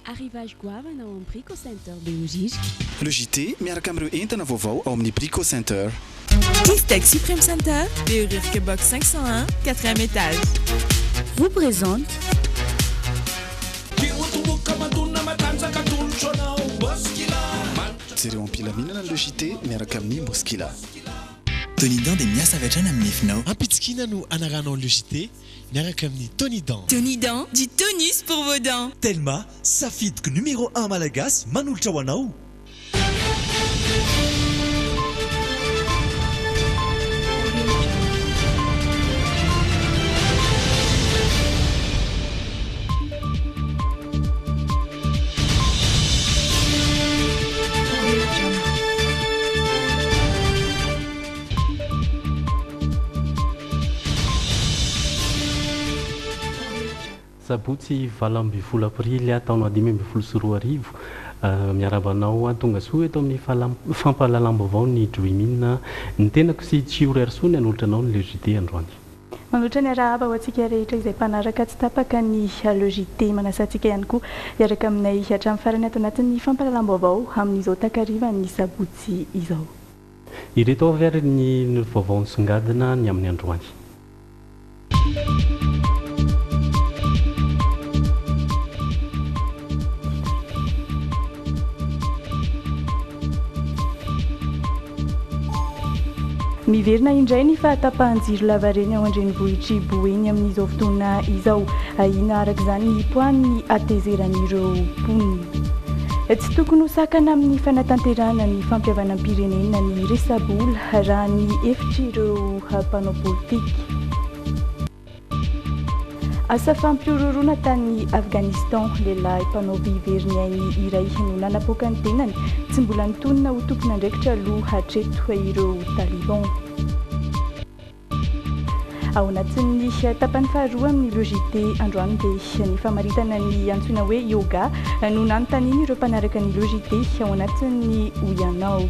Arrivage goavana ao amin'ny Brico Center Beojijika. Le JT miaraka amin'ireo entana vaovao ao amin'ny Brico Center. Tech Supreme Center, Beorirke Box 501, 4e étage. Vous présente Jereo ampilaminana le JT miaraka amin'ny Moskila. Tonidan dia miasa avy hatrany amin'ny nefinao. Ampitsikina no anaranao le JT miaraka amin'ny Tonidan. Tonidan, du tonus pour vos dents. Telma, safidiko numéro 1 malagasy manolotra ho anao. Sabotsy 20 aprily taona 2024 miarabanao tonga soa eto amin'ny fampahalalam-baovao ny Dreamin ny tenako sy tsy orerso ny anolotra anao ny JT androany. Manolotra ny arahaba ho antsika rehetra izay mpanaraka tsy tapaka ny JT manasantsika ihany koa iaraka aminay hatramin'ny farany ato anatin'ny fampahalalam-baovao amin'izao takariva ny sabotsy izao. Ireto avy ary ny vaovao nisongadina ny amin'ny androany. Miverina indray ny fahatapahan-jiro lavareny ao an-drenivohitry Boeny amin'izao fotoana izao. Ahina araka izany ny poan'ny atezeran'ireo mponina. Tsy tokony ho sakana amin'ny fanatanterahana ny fampiavanam-pirenena ny resabola raha ny hefitr'ireo mpanao politika. Asa fampiororona tany Afghanistan, lehilahy mpanao viveriny ainy iray no nanapoaka ny tenany tsy mbola nitonona ho tompon'andraikitra aloha hatreto ireo Taliban. Ao anatin'ny tapany faharoa amin'ny JT androany dia ny famaritana ny antsoina hoe yoga no nanontaniana ireo mpanaraka ny JT ao anatin'ny Oyanao.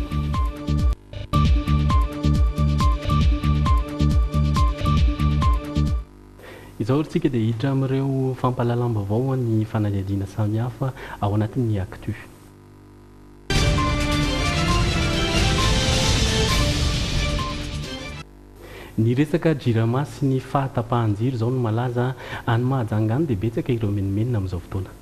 Izao tsika dia hiditra amin'ireo fampahalalam-baovao ny fanadihadiana samihafa ao anatin'ny actu. Ny resaka jirama sy ny fahatapahan-jiro izao no malaza any Mahajanga any dia betsaka ireo menimenina amin'izao fotoana.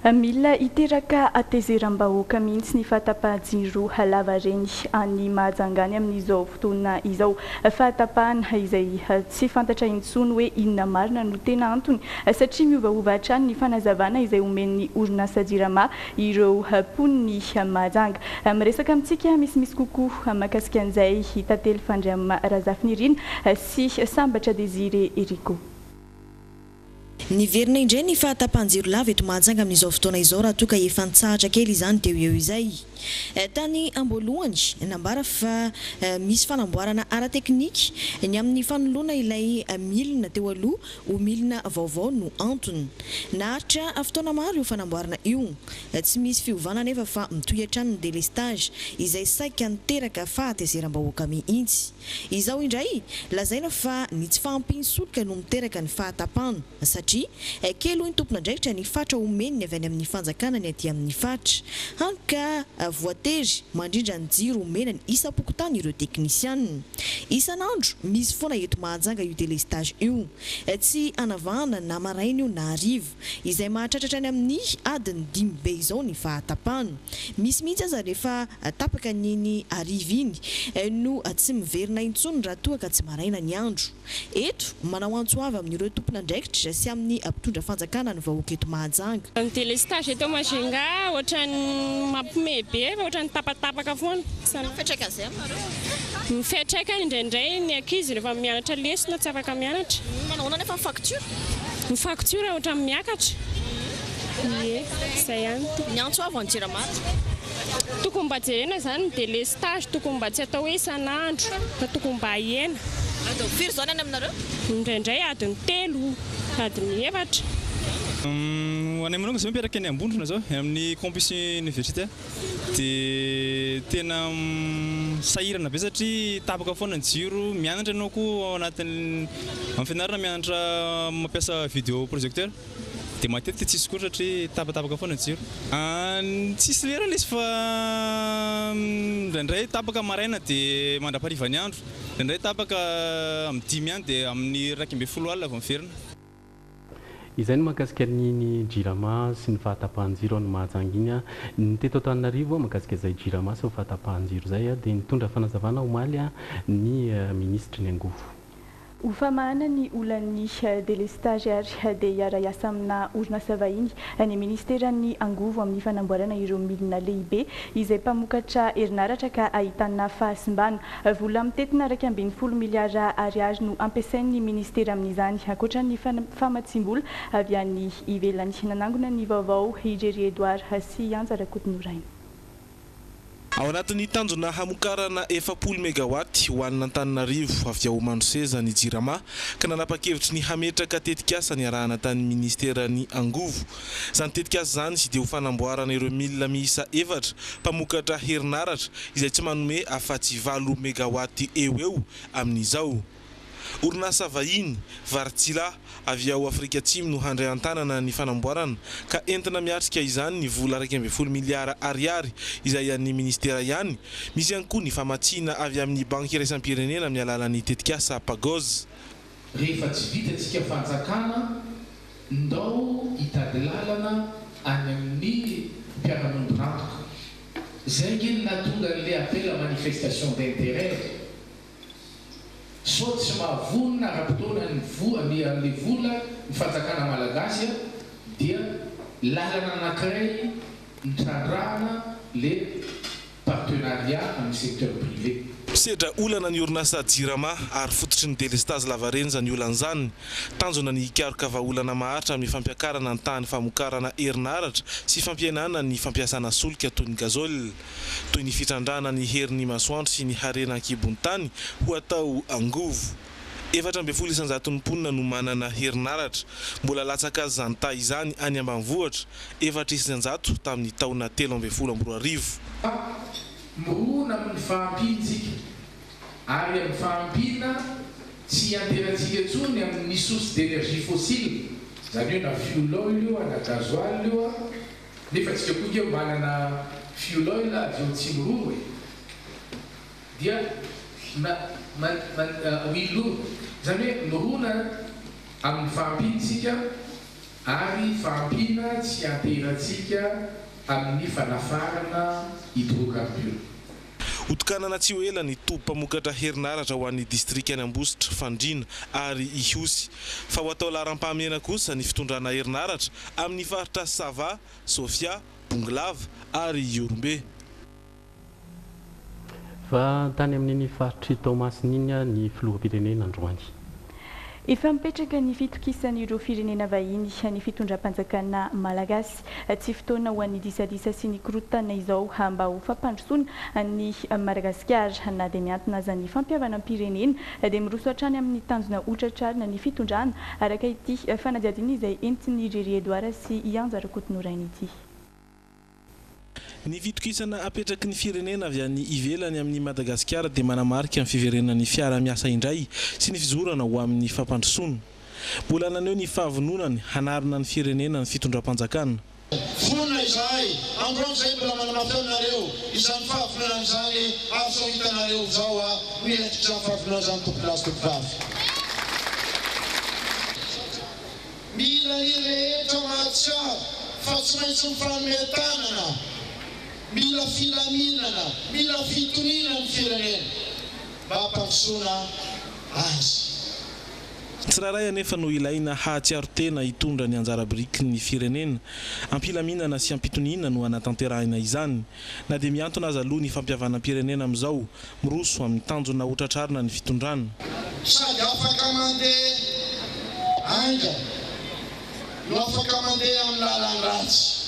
Mila hiteraka atezeram-bahoaka mihitsy ny fahatapahan-jiro lavareny any Mahajanga any amin'izao fotoana izao. Fahatapahana izay tsy fantatra intsony hoe inona marina no tena antony satria miovaova hatrany ny fanazavana izay omen'ny orinasa jirama ireo mponiny Mahajanga. Miresaka amintsika misimisy kokoa mahakasika an'izay tantely Fandriam Razafinirina sy Sambatra Désiré Eriko. Niverina indray ny fahatapahan-jiro lava eto Mahajanga amin'izao fotoana izao raha toa ka efa nitsahatra kely izany teo eo izay. Tany amboalohany nambara fa misy fanamboarana ara-teknika ny amin'ny fanoloana ilay milina teo aloha ho milina vaovao no antony. Naharitra fotoana maro io fanamboarana io. Tsy misy fiovana nefa fa mitohy hatrany ny délestage izay saika niteraka fahatezeram-bahoaka mihitsy. Izao indray lazaina fa ny tsy fahampinsoloka no miteraka ny fahatapahana satria kely hoy ny tompon'andraikitra ny fatra omeniny avy any amin'ny fanjakana ny aty amin'ny fatra. Hany ka voatery mandrindra ny jiro omena ny isa-pokotany ireo teknisianina. Isan'andro misy foana eto Mahajanga io délestage io. Tsy anavahana na maraina io na hariva izay mahatratratra any amin'ny adiny 5 be izao ny fahatapahana. Misy mihitsy aza rehefa tapaka niny hariva iny no tsy miverina intsony raha toa ka tsy maraina ny andro. Eto manao antsoavy amin'ireo tompon'andraikitra sy amin'ny mpitondra fanjakana ny vahoaka eto Mahajanga. Ny délestage eto Majunga ohatran'ny mampime be fa ohatran'ny tapatapaka foana. Fetraka zay amareo. Mifetraka indraindray ny ankizy rehefa mianatra lesona tsy afaka mianatra. Manao nefa facture. Ny facture ohatran'ny miakatra. Ie, zay ihany. Ny antsoavy ny jirama. Tokony mba jerena zany ny délestage, tokony mba tsy atao hoe isan'andro fa tokony mba hahena. Firy zao any aminareo? Indraindray adiny 3, adiny 4. Ho anay manokana zao mipetraka any Ambondrona zao amin'ny campus universitaire dia tena sahirana be satria tapaka foana ny jiro, mianatra anao koa ao anatin'ny amin'ny fianarana mianatra mampiasa vidéo projecteur dia matetika tsisy koa satria tapatapaka foana jiro tsisy lera lesy fa indraindray tapaka maraina dia mandraparivany andro indraindray tapaka amin'ny 10 andro dia amin'ny 12 alina vao miverina. Izay no mahakasika ny jirama sy ny fahatapahan-jiro ny Mahajanga iny teto Antananarivo mahakasika izay jirama sy ny fahatapahan-jiro zay dia nitondra fanazavana omaly ny ministra ny Angovo. Ufamana ny olan'ny délestage dia hiara-iasa amina orinasa vahiny ny ministeran'ny Angovo amin'ny fanamboarana ireo milina lehibe izay mpamokatra herinaratra ka ahitana fahasimbana. Vola mitetina 2.4 miliara ariary no ampiasain'ny ministera amin'izany ankoatra ny famatsim-bola avy any ivelany. Nanangona ny vaovao Hijery Edouard sy Anjara Kotinoraina. Ao anatin'ny tanjona hamokarana 40 megawatt ho an'ny Antananarivo avy ao Mandroseza ny jirama ka nanapa-kevitry ny hametraka tetikasa ny arahana tany ministeran'ny Angovo. Izany tetikasa zany sy dia ho fanamboarana ireo milina miisa 4 mpamokatra herinaratra izay tsy manome afa-tsy 7 megawatt eo amin'izao. Orinasa vahiny Vartsila avy ao Afrika Atsimo no handray antanana ny fanamboarana ka entina miatrika izany ny vola 2.4 miliara ariary izay an'ny ministera ihany. Misy ihany koa ny famatsiana avy amin'ny banky iraisam-pirenena amin'ny alalan'ny tetikasa Pagoz. Rehefa tsy vitantsika fanjakana ndao hitady lalana any amin'ny mpiara-monina zay ngeny natonga an'ilay appel à manifestation d'intérêt. Soit tsy mahavonina raha-potoana ny vola ny fanjakana malagasy dia lalana anankiray mitrandrahana le partenariat amin'ny secteur privé. Sedra olana ny orinasa jirama ary fototry ny délestage lavarenja ny olan'izany tanjona ny hikaroka vahaolana maharitra amin'ny fampiakarana ny tany famokarana herinaratra sy fampiainana ny fampiasana solika toy ny gazole toy ny fitrandrana ny herin'ny masoandro sy ny harena ankibony tany ho atao Angovo. 4.7 isan-jaton'ny no manana herinaratra mbola latsaka azy zany ta izany any ambanivohitra 4 isan-jato tamin'ny taona 2012. Mirona amin'ny fahampiantsika ary amin'ny fahampiana tsy anteratsika tsony amin'ny source d'énergie fossile zany hoe na fuel oil io na gasoil io nefa tsika koa manana fuel oil avy eo Tsimoroa dia wilo zany hoe mirona amin'ny fahampiantsika ary fahampiana tsy anteratsika amin'ny fanafarana hydrocarbure. Otokanana tsy ho ela ny tompamokatra herinaratra ho an'ny district any Ambositra, Fandrina ary Ihosy fa ho atao laram-pahamena kosa ny fitondrana herinaratra amin'ny faritra Sava, Sofia, Bonglava ary Yorombe. Fa tany amin'ny faritry Tomasinina ny filoham-pirenena androany. Efa mipetraka ny fitokisan'ireo firenena vahiny ny fitondram-panjakana malagasy tsy fotoana ho an'ny disadisa sy ny korontana izao mba ho fampandrosoana ny Madagasikara na dia miantona aza ny fampiavana pirenena dia miroso hatrany amin'ny tanjona otratrarina ny fitondrana araka ity fanadihadina izay entiny Hijery Edouard sy Anjara Kotinoraina ity. Ny fitokisana apetraky ny firenena avy any ivelany amin'ny Madagasikara dia manamarika ny fiverenan'ny fiara-miasa indray sy ny fizorana ho amin'ny fampandrosoana. Mbola naneo ny fahavononany hanarina ny firenena ny fitondram-panjakana. Fonona izahay, androany izay mbola manamafeonareo izany fahavononana izany azo hitanareo zao milaitra izany fahavononana izany tompolasy tompivavy. Mila rehetra mahatsara fa tsy maintsy mifanometanana. Mila filaminana, mila fitonina ny firenena mba hampandrosoana azy. Tsiraray anefa no ilaina hahatsiaro tena hitondra ny anjara biriky ny firenena. Ampilaminana sy ampitoniana no anatanterahina izany. Na dia miantona aza aloha ny fampiavana pirenena amin'izao miroso amin'ny tanjona otratrarina ny fitondrana. Sady afaka mandeha anga, no afaka mandeha amin'ny lalana ratsy.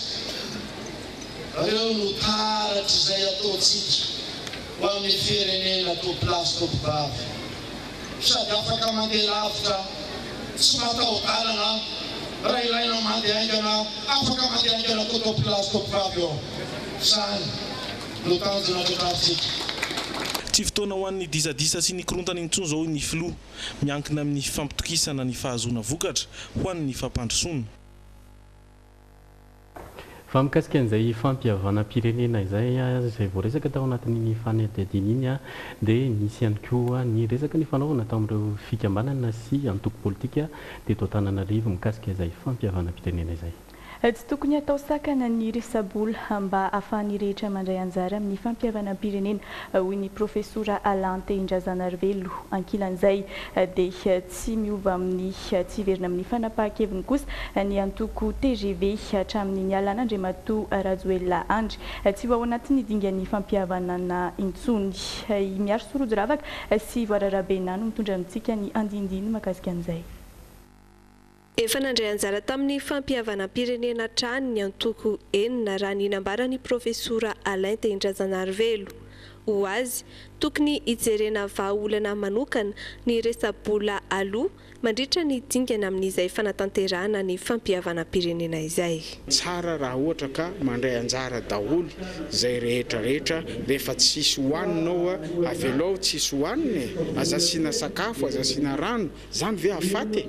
Reo no taratry izay ataontsika ho amin'ny firenena tompolasy tompivavy. Sady afaka mandeha lavitra tsy mataho-dalana raha ilaina mandeha aingana afaka mandeha aingana koa tompolasy tompivavy eo. Izany no tanjona tokatsika. Tsy fotoana ho an'ny disadisa sy ny korontana intsony zao ny filoha miankina amin'ny fampitokisana ny fahazoana vokatra ho an'ny fampandrosoana. fa mikasika an'izay fampihavana pirenena izay izay voaresaka tao anatin'ny fanadihadiana iny dia nisy ihany koa ny resaka ny fanaovana tao amin'ireo fikambanana sy antoko politika dia tao Antananarivo mikasika izay fampihavana pirenena izay. Tsy tokony atao sakana ny resabola mba ahafahan'ny rehetra mandray anjara amin'ny fampihavana pirenena hoy ny profesora Alante Indrazanarvelo ankilan'izay dia tsy miova amin'ny tsy hiverina amin'ny fanapahan-keviny kosa ny antoko TGV hatramin'ny nialana Andriamatoa Rajoelina Andry tsy ho ao anatin'ny dingan'ny fampihavanana intsony. Miaro Sorody Ravaka sy Voararabenano mitondra amintsika ny andindiny makasika an'izay. Efa nandray anjara tamin'ny fampihavana pirenena trany ny antoko enina raha ninambarany profesora Alante Indrazanarvelo. Ho azy, tokony hijerena vahaolana manokana ny resabola aloha mandritra ny dingana amin'izay fanatanterahana ny fampihavana pirenena izay. Tsara raha ohatra ka mandray anjara daholo izay rehetrarehetra rehefa tsisy hoaninao avelao tsisy hoaniny aza asiana sakafo aza asiana rano zany ve afaty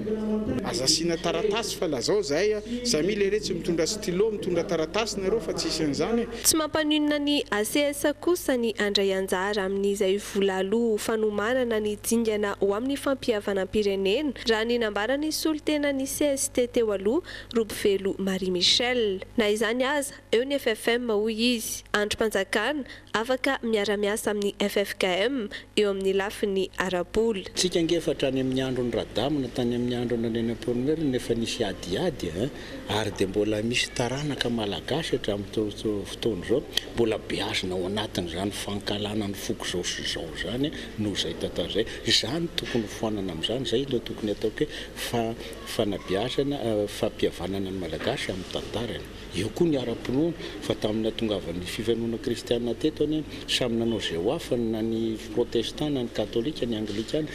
aza asiana taratasy fa lazao zahay samila iretsy mitondra stylo mitondra taratasy nareo fa tsisy an'izany. Tsy mampaninona ny ACS kosa ny andray anjara amin'izay vola aloha fanomanana ny dingana ho amin'ny fampihavana pirenena raha ninambarany solitena ny CST teo aloha Robivelo Marie Michel. Na izany aza eo ny FFM hoy izy androm-panjakana afaka miara-miasa amin'ny FFKM eo amin'ny lafiny arabola. Tsika ngefa any amin'ny andro ny radamina tany amin'ny andro nanenam-ponomerina nefa nisy adiady ary dia mbola misy taranaka malagasy hatramin'ny fotoana izao mbola beazina ao anatin'izany fankalana ny foko zao sy zao zany noho izay tantara izay izany tokony foanana amin'izany zay no tokony atao hoe fanabeazana fampihavanana ny malagasy amin'ny tantarany. Eo koa ny ara-pinoana fa tamina tongavan'ny fivanoana kristianina teto any samy nanao izay ho afany na ny protestant na ny katolika ny anglikana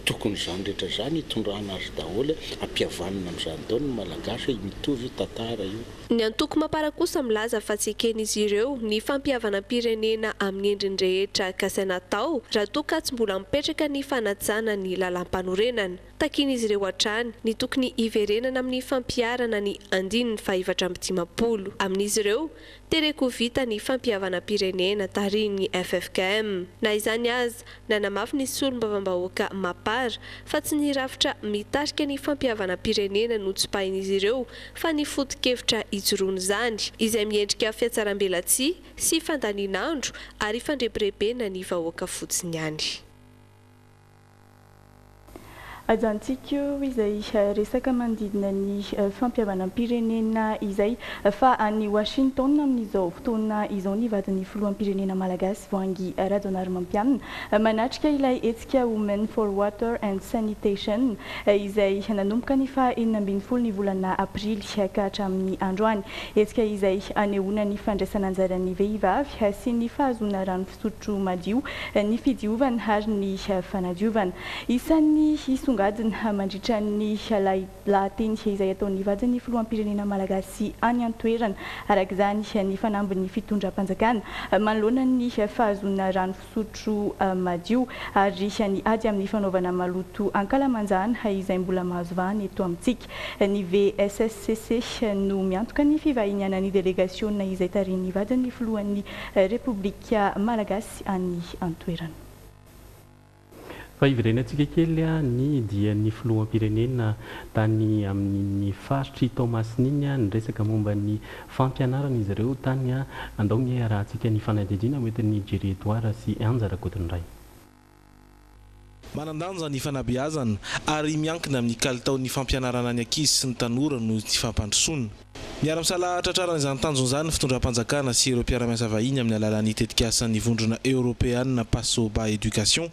tokony izany rehetra izany hitondrana azy daholo ampihavanana amin'izany dao ny malagasy mitovy tantara io. Ny antoko mapara kosa milaza fa tsy eken'izy ireo ny fampihavana pirenena amin'ny endriny rehetra kasaina tao raha toa ka tsy mbola mipetraka ny fanajana ny lalam-panorenana. Takin'izy ireo hatrany ny tokony hiverenana amin'ny fampiarana ny andininy faha-efatra amby dimapolo. Amin'izy ireo tereko vita ny fampihavana pirenena tariny FFKM. Na izany aza nanamafy ny solombavambahoaka mapara fa tsy nirafitra mitarika ny fampihavana pirenena no tsy pahin'izy ireo fa ny foto-kevitra ijoroany izany izay miendrika fiatsaram-belatsia sy fandaninandro ary fandrebirebena ny vahoaka fotsiny ihany. Ajantsika izay resaka mandidina ny fampihavana pirenena izay fa any Washington amin'izao fotoana izao ny vadin'ny filoham-pirenena malagasy Voangy Rajaonarimampianina manatrika ilay hetsika Women for Water and Sanitation izay nanomboka ny faha-12 ny volana aprily ka hatramin'ny androany. Hetsika izay anehoana ny fandraisana anjaran'ny vehivavy sy ny fahazoana rano fisotro madio, ny fidiovana ary ny fanadiovana. Isan'ny gadina mandritra ny lahateny izay ataon'ny vadin'ny filoham-pirenena malagasy any an-toerana arak'izany ny fanambin'ny fitondram-panjakana manoloana ny fahazoana rano fisotro madio ary ny ady amin'ny fanaovana maloto ankalamanjana izay mbola mahazo vahana eto amintsika. Ny VSSCC no miantoka ny fivahiniana ny délégation izay tarin'ny vadin'ny filohan'ny Repoblika Malagasy any an-toerana. Fa iverenantsika kely ny dian'ny filoham-pirenena tany amin'ny faritry Toamasina ny resaka momba ny fampianarana izy ireo tany andao ny arahantsika ny fanadihadiana mety ny Jeridoara sy anjara Godinray. Manandanja ny fanabeazana ary miankina amin'ny kalitaon'ny fampianarana ny ankizy sy ny tanora no ny fampandrosoana. Miara-misala tratrarana izany tanjona izany fitondram-panjakana sy ireo mpiara-miasa vahiny amin'ny alalan'ny tetikasan'ny vondrona Européenne Pasoba Éducation.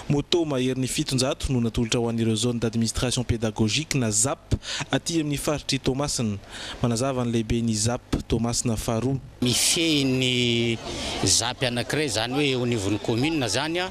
Moto mahery ny 700 no natolotra ho an'ireo zone d'administration pédagogique na ZAP aty amin'ny faritry Toamasina. Manazava ny lehibe ny ZAP Toamasina faharoa. Mifehy ny ZAP anankiray zany hoe au niveau ny commune zany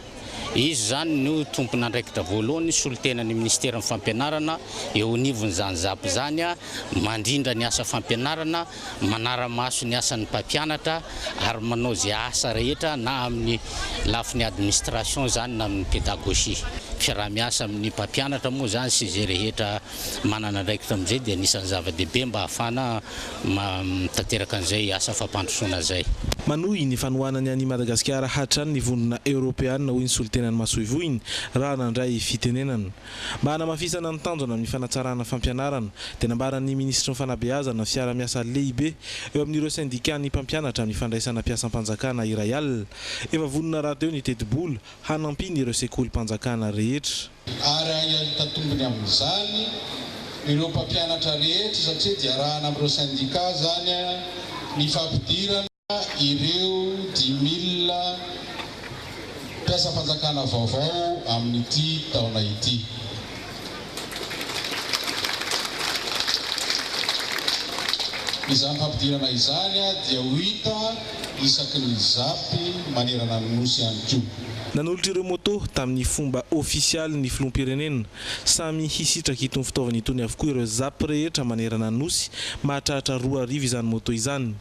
izy zany no tompon'andraikitra voalohany solitenan'ny ministerin'ny fampianarana eo anivon'izany zapy zany a mandrindra ny asa fampianarana manara-maso ny asan'ny mpampianatra ary manao zay asa rehetra na amin'ny lafin'ny administration zany na amin'ny pédagogie fiaraha-miasa amin'ny mpampianatra moa zany sy zay rehetra manana andraikitra amin'izay dia anisan'ny zava-dehibe mba ahafana mitateraka an'izay asa fampandrosoana zay. Manohy ny fanohanany any Madagasikara hatrany ny vondrona Europeana hoy ny solitenan'ny Masoivoiny raha nandray fitenenana. Mba hanamafisana ny tanjona amin'ny fanatsarana fampianarana dia nambaran'ny ministra ny fanabeazana fiara-miasa lehibe eo amin'ireo syndicat ny mpampianatra amin'ny fandraisana mpiasam-panjakana iray alina. Efa vonona raha teo ny teti-bola hanampiny ireo sekolim-panjakana rehetra. Ary ahitatombony amin'izany ireo mpampianatra rehetra satria dia arahana amin'ireo syndicat zany ny fampidirana ireo 10,000 mpiasam-panjakana vaovao amin'ity taona ity. Izany fampidirana izany dia ho hita isaky ny zapy manerana ny nosy ihany koa. Nanolotra ireo moto tamin'ny fomba ofisialy ny filoham-pirenena samy hisitraka itony fitaovana itony avokoa ireo zapy rehetra manerana ny nosy mahatratra 2 arivo izany moto izany.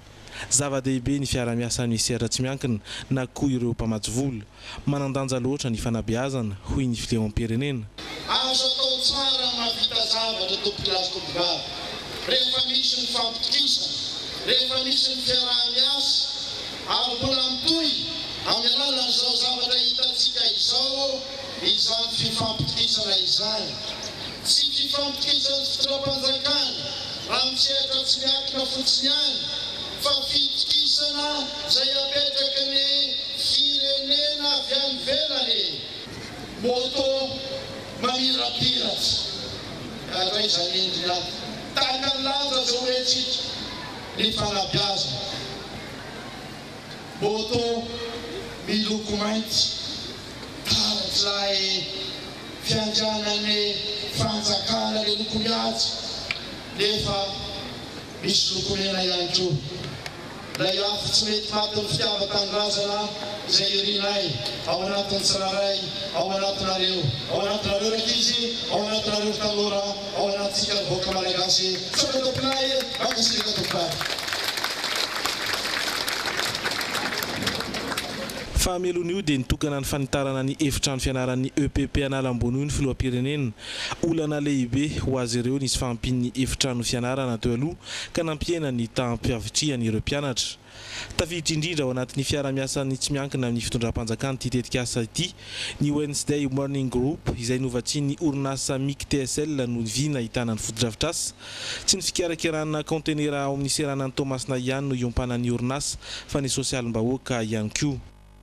Zava-dehibe ny fiara-miasan'ny sehatra tsy miankina na koa ireo mpamatsy vola manandanja loatra ny fanabeazana hoy ny filoham-pirenena. Azo atao tsara mahavita zavatra tompilasy tompivavy rehefa misy ny fampitokisana rehefa misy ny fiaraha-miasa ary mbola mitohy amin'ny alalan'izao zavatra hitantsika izao izany fifampitokisana izany. Tsy fifampitokisana fitondram-panjakana raha misehatra tsy miankina fotsiny ihany fa fitokisana izay apetraka ny firenena avy any ivelany. Moto mamirapiratra atao izany endrina tahaka ny lanja zao hoentsika ny fanabeazana. Moto miloko mainty taratsilay fiandrianany fanjakana le loko mihatsy nefa misy loko mena ihany koa. Lay afo tsy mety matin'ny fitiavan-tanindrazana izay irinay ao anatin'ny tsiraray ao anatinareo rakizy ao anatinareo tanora ao anatsika voaka malagasy saka tompinay akasirika tompinay. Fahamelon'io dia nitokana ny fanitarana ny efitrano fianaran'ny EPP Analambonoy ny filoham-pirenena. Olana lehibe ho azy ireo nisy fahampin'ny efitrano fianarana teo aloha ka nampiena ny tahm-piavitrihan'ny ireo mpianatra. Tafiditra indrindra ao anatin'ny fiara-miasan'ny tsy miankina amin'ny fitondram-panjakana ity tetikasa ity ny Wednesday Morning Group izay novatsian'ny orinasa MIC TSL no viana ahitana ny foto-drafitrasa. Tsy ny fikarakarana kontenera ao amin'ny seranan'ny Thomas Nahian no iompanan'ny orinasa fa ny sosialim-bahoaka ihany koa.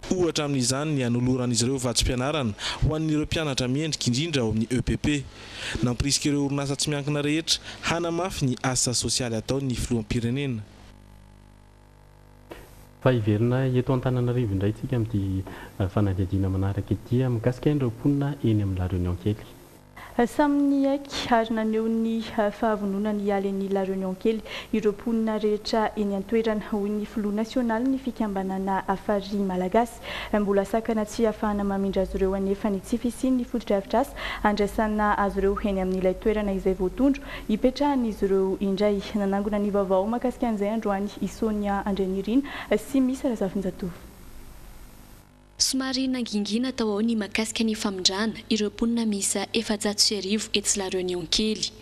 Ohatra amin'izany ny anoloran'izy ireo vatsim-pianarana ho an'ireo mpianatra miendrika indrindra ao amin'ny EPP. Nampirisika ireo orinasa tsy miankina rehetra hanamafy ny asa sosialy ataon'ny filoham-pirenena. Fa iverina eto Antananarivo indray tsika amin'ity fanadihadiana manaraka ity mikasika ireo mponina eny amin'ny La Réunion kely. Samy aiky ary naneho ny fahavononany hialy ny La Réunion kely ireo mponina rehetra eny an-toerana hoy ny filoha nasionaly ny fikambanana afary malagasy mbola sakana tsy ahafahana mamindra azy ireo anefa ny tsy fisian'ny foto-drafitrasa andraisana azy ireo eny amin'ilay toerana izay voatondro hipetrahan'izy ireo indray. Nanangona ny vaovao makasika an'izay androany Isonia Andrenirina sy misy Razafinjatovo. Somary nangingina tao ao ny makasika ny famindrana ireo mponina miisa 400 etsy La Réunion kely.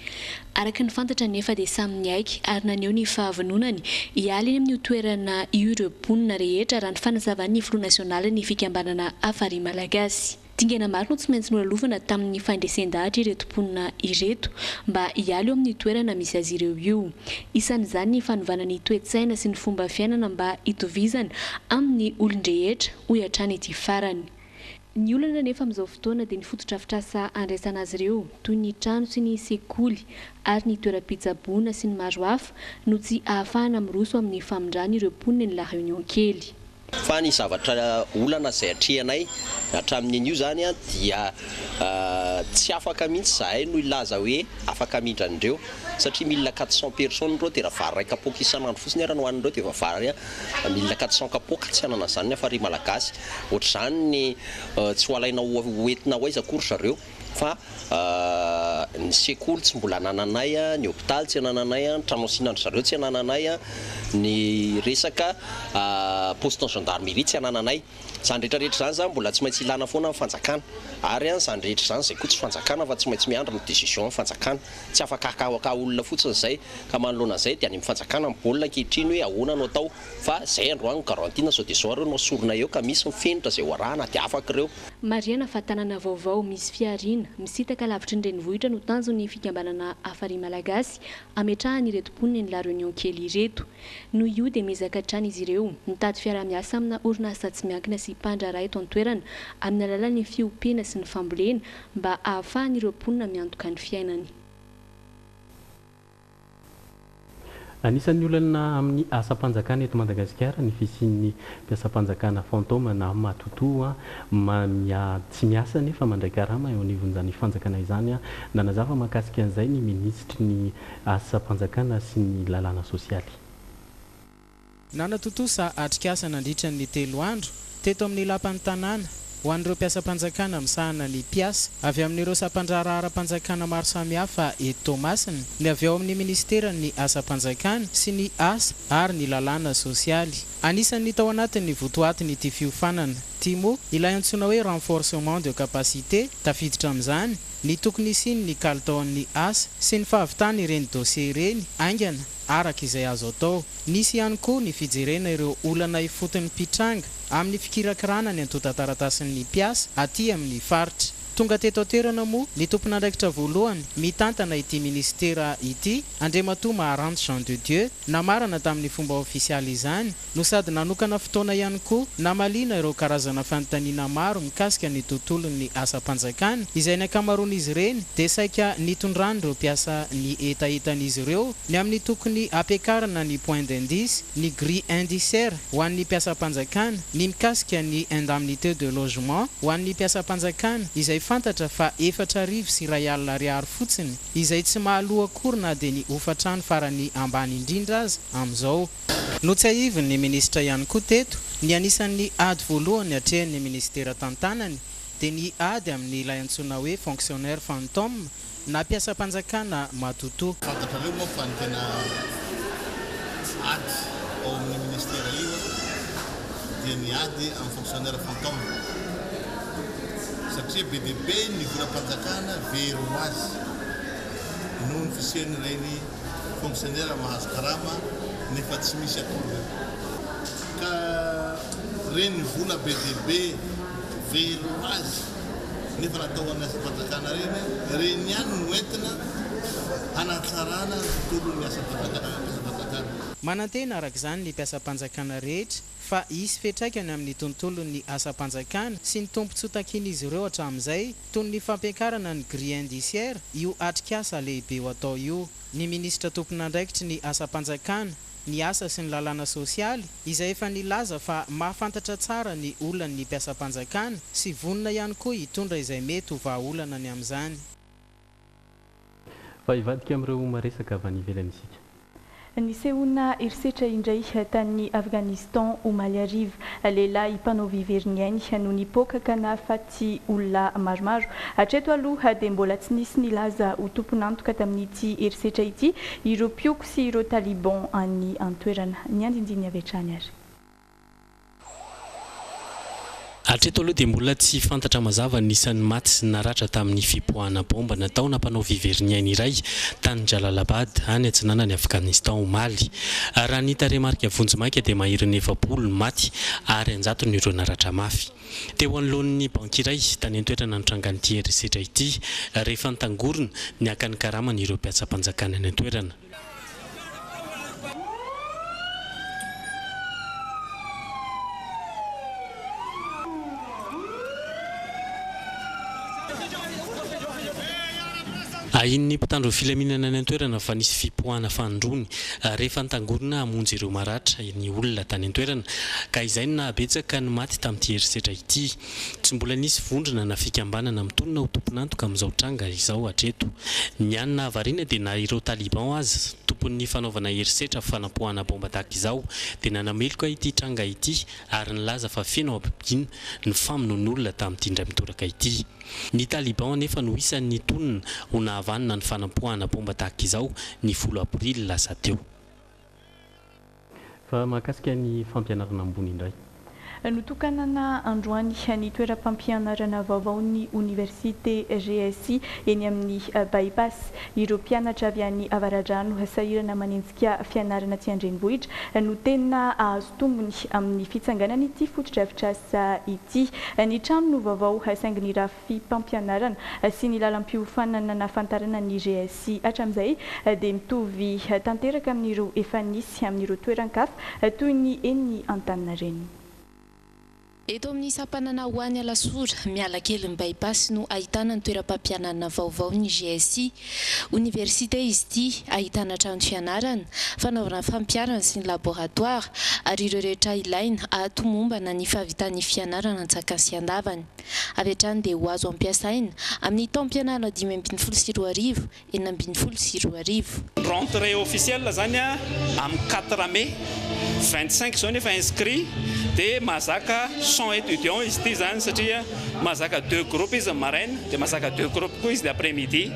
Araka ny fantatra nefa dia samy aiky ary naneho ny fahavononany hialy amin'ny toerana ireo mponina rehetra raha ny fanazavan'ny filoha nasionaly ny fikambanana afary malagasy. Dingana maro no tsy maintsy nolalovana tamin'ny faindresendahatra ireto mponina ireto mba hialy amin'ny toerana misy azy ireo io. Isan'izany ny fanovana ny toe-tsaina sy ny fomba fiainana mba hitovizana amin'ny olon-drehetra hoy hatrany ety farany. Ny olana nefa amin'izao fotoana dia ny foto-drafitrasa andraisana azy ireo toy ny trano sy ny sekoly ary ny toeram-pitsaboana sy ny maro hafa no tsy ahafahana miroso amin'ny famindrana ireo mponina ny La Réunion kely. fa ny zavatra olana izay atrehanay hatramin'io zany a dia tsy afaka mihitsy zahay no ilaza hoe afaka mindran'ireo satria 1400 personnes reo dia raha vary raika kapoaka isan'andro fotsiny ara no hoanin'ireo dia vary 1400 kapoaka tsy anana zany nefa ry malagasy ohatr'izany ny tsy ho alaina hoentina ho aiza akory zareo fa ny sekoly tsy mbola anananay ny hôpitaly tsy anananay ny trano asinandro zareo tsy anananay ny resaka poste gendarmerie tsy anananay zany rehetrarehetra zany zany mbola tsy maintsy ilana foana amin'ny fanjakana ary zany rehetra zany zay koa tsy fanjakana fa tsy maintsy miandra ny décision amin'ny fanjakana tsy afaka haka olona fotsiny zay ka manoloana zay dia any amin'ny fanjakana mibolina ankehitriny hoe ahoana no atao fa zay androany garantina zao dia zao areo no asorina eo ka misy mifenitra zay hoarahana dia afaka ireo Mariana fa tanàna vaovao misy fiariana misitaka lavitry ny renivohitra no tanjony fikambanana afary malagasy ametrahany ireto mponina ny La Réunion kely ireto no io dia miezaka hatrany izy ireo mitady fiara-miasa amina orinasa tsy miankina sy mpandraharaha eto an-toerana amin'ny alalan'ny fiompiana sy ny fambolena mba ahafahan'ireo mponina miantoka ny fiainany. Anisan'ny olana amin'ny asa-panjakana eto Madagasikara ny fisian'ny mpiasa-panjakana fantôme na matoto tsy miasa nefa mandray karama eo anivon'izany fanjakana izany nanazava mahakasika an'izay ny ministry ny asa-panjakana sy ny lalàna sosialy. Nanatotosa atrikasa nandritra ny 3 andro teto amin'ny lapan'ny tanàna ho an'ireo mpiasa-panjakana misahana ny mpiasa avy amin'ireo sampandraharaha ara-panjakana maro samihafa eto Masina ny avy ao amin'ny ministera ny asa-panjakana sy ny asa ary ny lalàna sosialy. Anisan'ny tao anatin'ny votoatiny ity fiofanana Timo ilay antsoina hoe renforcement de capacité tafiditra amin'izany ny tokony isiny ny kalitaon'ny asa sy ny fahavitany ireny dossier ireny aingana araka izay azo atao. Nisy ihany koa ny fijerena ireo olana ifotony pitranga amin'ny fikirakirana ny antotan-taratasin'ny mpiasa aty amin'ny faritra. Tonga teto toerana moa ny tompon'andraikitra voalohany mitantana ity ministera ity Andriamatoa Maharanty Jean de Dieu namarana tamin'ny fomba ofisialy izany no sady nanokana fotoana ihany koa namalina ireo karazana fanontaniana maro mikasika ny tontolon'ny asa-panjakana izay ny akamaroan'izy ireny dia saika nitondrany ireo mpiasa ny etaetan'izy ireo ny amin'ny tokony ampiakarana ny point d'indice ny grille indiciaire ho an'ny mpiasa-panjakana ny mikasika ny indemnité de logement ho an'ny mpiasa-panjakana izay fantatra fa 4,000 sy R1,000 fotsiny izay tsy mahaloa akory na dia ny hofatrano farany ambany indrindra aza amin'izao. No tsy aivin ny ministra ihany koa teto ny anisan'ny ady voalohany hatrehan'ny ministera tantanany dia ny ady amin'ny ilay antsoina hoe fonctionnaire fantôme na mpiasa-panjakana matoto. Fantatrareo moa fa ny tena ady ao amin'ny ministera io dia ny ady amin'ny fonctionnaire fantôme satria be dia be ny volam-panjakana very ho azy noho ny fisiany reny fonctionnaire mahazo karama nefa tsy misy akory ka reny vola be dia be very ho azy nefa natao any asa-panjakana reny ihany no entina hanatsarana ny tontolon'ny asa-panjakana. Manantena araka izany ny mpiasa-panjakana rehetra fa isy fetraikany amin'ny tontolon'ny asa-panjakana sy ny tompontsotakin'izy ireo hatramin'izay toy ny fampiakarana ny grille indiciaire io atrikasa lehibe ho atao io. Ny ministra tompon'andraikitry ny asa-panjakana ny asa sy ny lalàna sosialy izay efa nilaza fa mahafantatra tsara ny olana ny mpiasa-panjakana sy vonona ihany koa hitondra izay mety ho vahaolana ny amin'izany. Fa ivadika amin'ireo maresaka avy any ivelany isika. Nisehona herisetra indray tany Afghanistan omaly ariva lehilahy mpanao viveriny ainy no nipokaka na faty olona maromaro. Hatreto aloha dia mbola tsy nisy nilaza ho tompon'antoka tamin'ity herisetra ity ireo pioko sy ireo taliban any antoerana. Ny andindiny avy hatrany ary. Hatreto aloha dia mbola tsy fantatra mazava nisan'ny maty sy naratra tamin'ny fipoahana bomba natao nampanao viveriny ainy iray tany Jalalabad any atsinanany Afghanistan omaly. Raha ny hita remarika vonjimaika dia maherin'ny 70 maty ary 100 ireo naratra mafy. Teo anoloan'ny banky iray tany an-toerana nitrangan'ity herisetra ity rehefa nitangorona ny akan'ny karamany ireo mpiasa-panjakana any an-toerana. Ainy mpitandro filaminana ny antoerana fa nisy fipoahana fandrony rehefa nitangorona hamonjy ireo maratra ny olona tany antoerana ka izay nahabetsaka ny maty tamin'ity herisetra ity. Tsy mbola nisy vondrona na fikambanana mitonona ho tompon'antoka amin'izao tranga izao hatreto. Ny anina avariana dia na ireo taliban azy tompon'ny fanaovana herisetra fanapoahana bomba tahaka izao dia nanameloka ity tranga ity ary nilaza fa feno ampibiny ny famonon'olona tamin'ity indray mitoraka ity. Ny taliban anefa no isan'ny tonona ho nahavanina ny fanapoahana bomba tahaka izao ny 10 aprily lasa teo. Fa mahakasika ny fampianarana ambony indray. Notokanana androany ny toeram-pampianarana vaovao ny Université GSI eny amin'ny bypass. Ireo mpianatra avy any Avaradrano sahirana manenjika fianarana tsy andrenivohitra no tena azo tombony amin'ny fitsanganana ity fotodrafitrasa ity. Ny trano no vaovao saingy ny rafim-pampianarana sy ny lalam-piofanana nafantarana ny GSI hatramin'izay dia mitovy tanteraka amin'ireo efa nisy amin'ireo toeran-kafa toy ny eny Antaninarenina. Eto amin'ny sampanana ho any Alasora, miala kely ny bypass no ahitana ny toeram-pampianarana vaovao ny GSI. Université izy ity ahitana trano fianarana, fanaovana fampiarana sy ny laboratoire ary ireo rehetra ilaina ahatomombana ny fahavitan'ny fianarana an-tsakany sy andavany. Avy hatrany dia ho azo ampiasaina amin'ny taom-pianarana 2024 2025. Rentrée officielle zany am 4 mai 25 zao efa inscrit dia mazaka 100 étudiants izy ity zany satria mazaka 2 groupes izy maraina dia mazaka 2 groupes koa izy dia après-midi.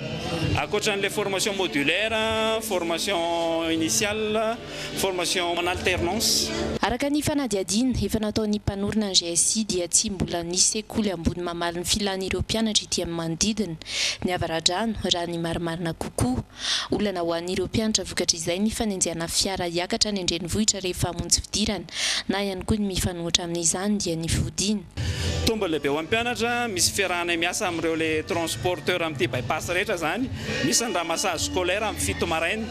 Akoatran'ilay formation modulaire, formation initiale, formation en alternance. Araka ny fanadiadina efa nataon'ny mpanorona ny GSI dia tsy mbola nisy sekoly ambony mamaly ny filan'ireo mpianatra ity amin'ny manodidina. Ny Avaradrano raha ny marimarina kokoa. Olana ho an'ireo mpianatra vokatra izay ny fanenjana fiara hiakatra ny andrenivohitra rehefa hamonjy fidirana na ihany koa ny mifanohitra amin'izany dia ny fodiana. Tomba lehibe ho an'ny mpianatra, misy fiarahana miasa amin'ireo le transporteur amin'ity bypass rehetra zany, misy ny ramassage scolaire amin'ny 7 maraina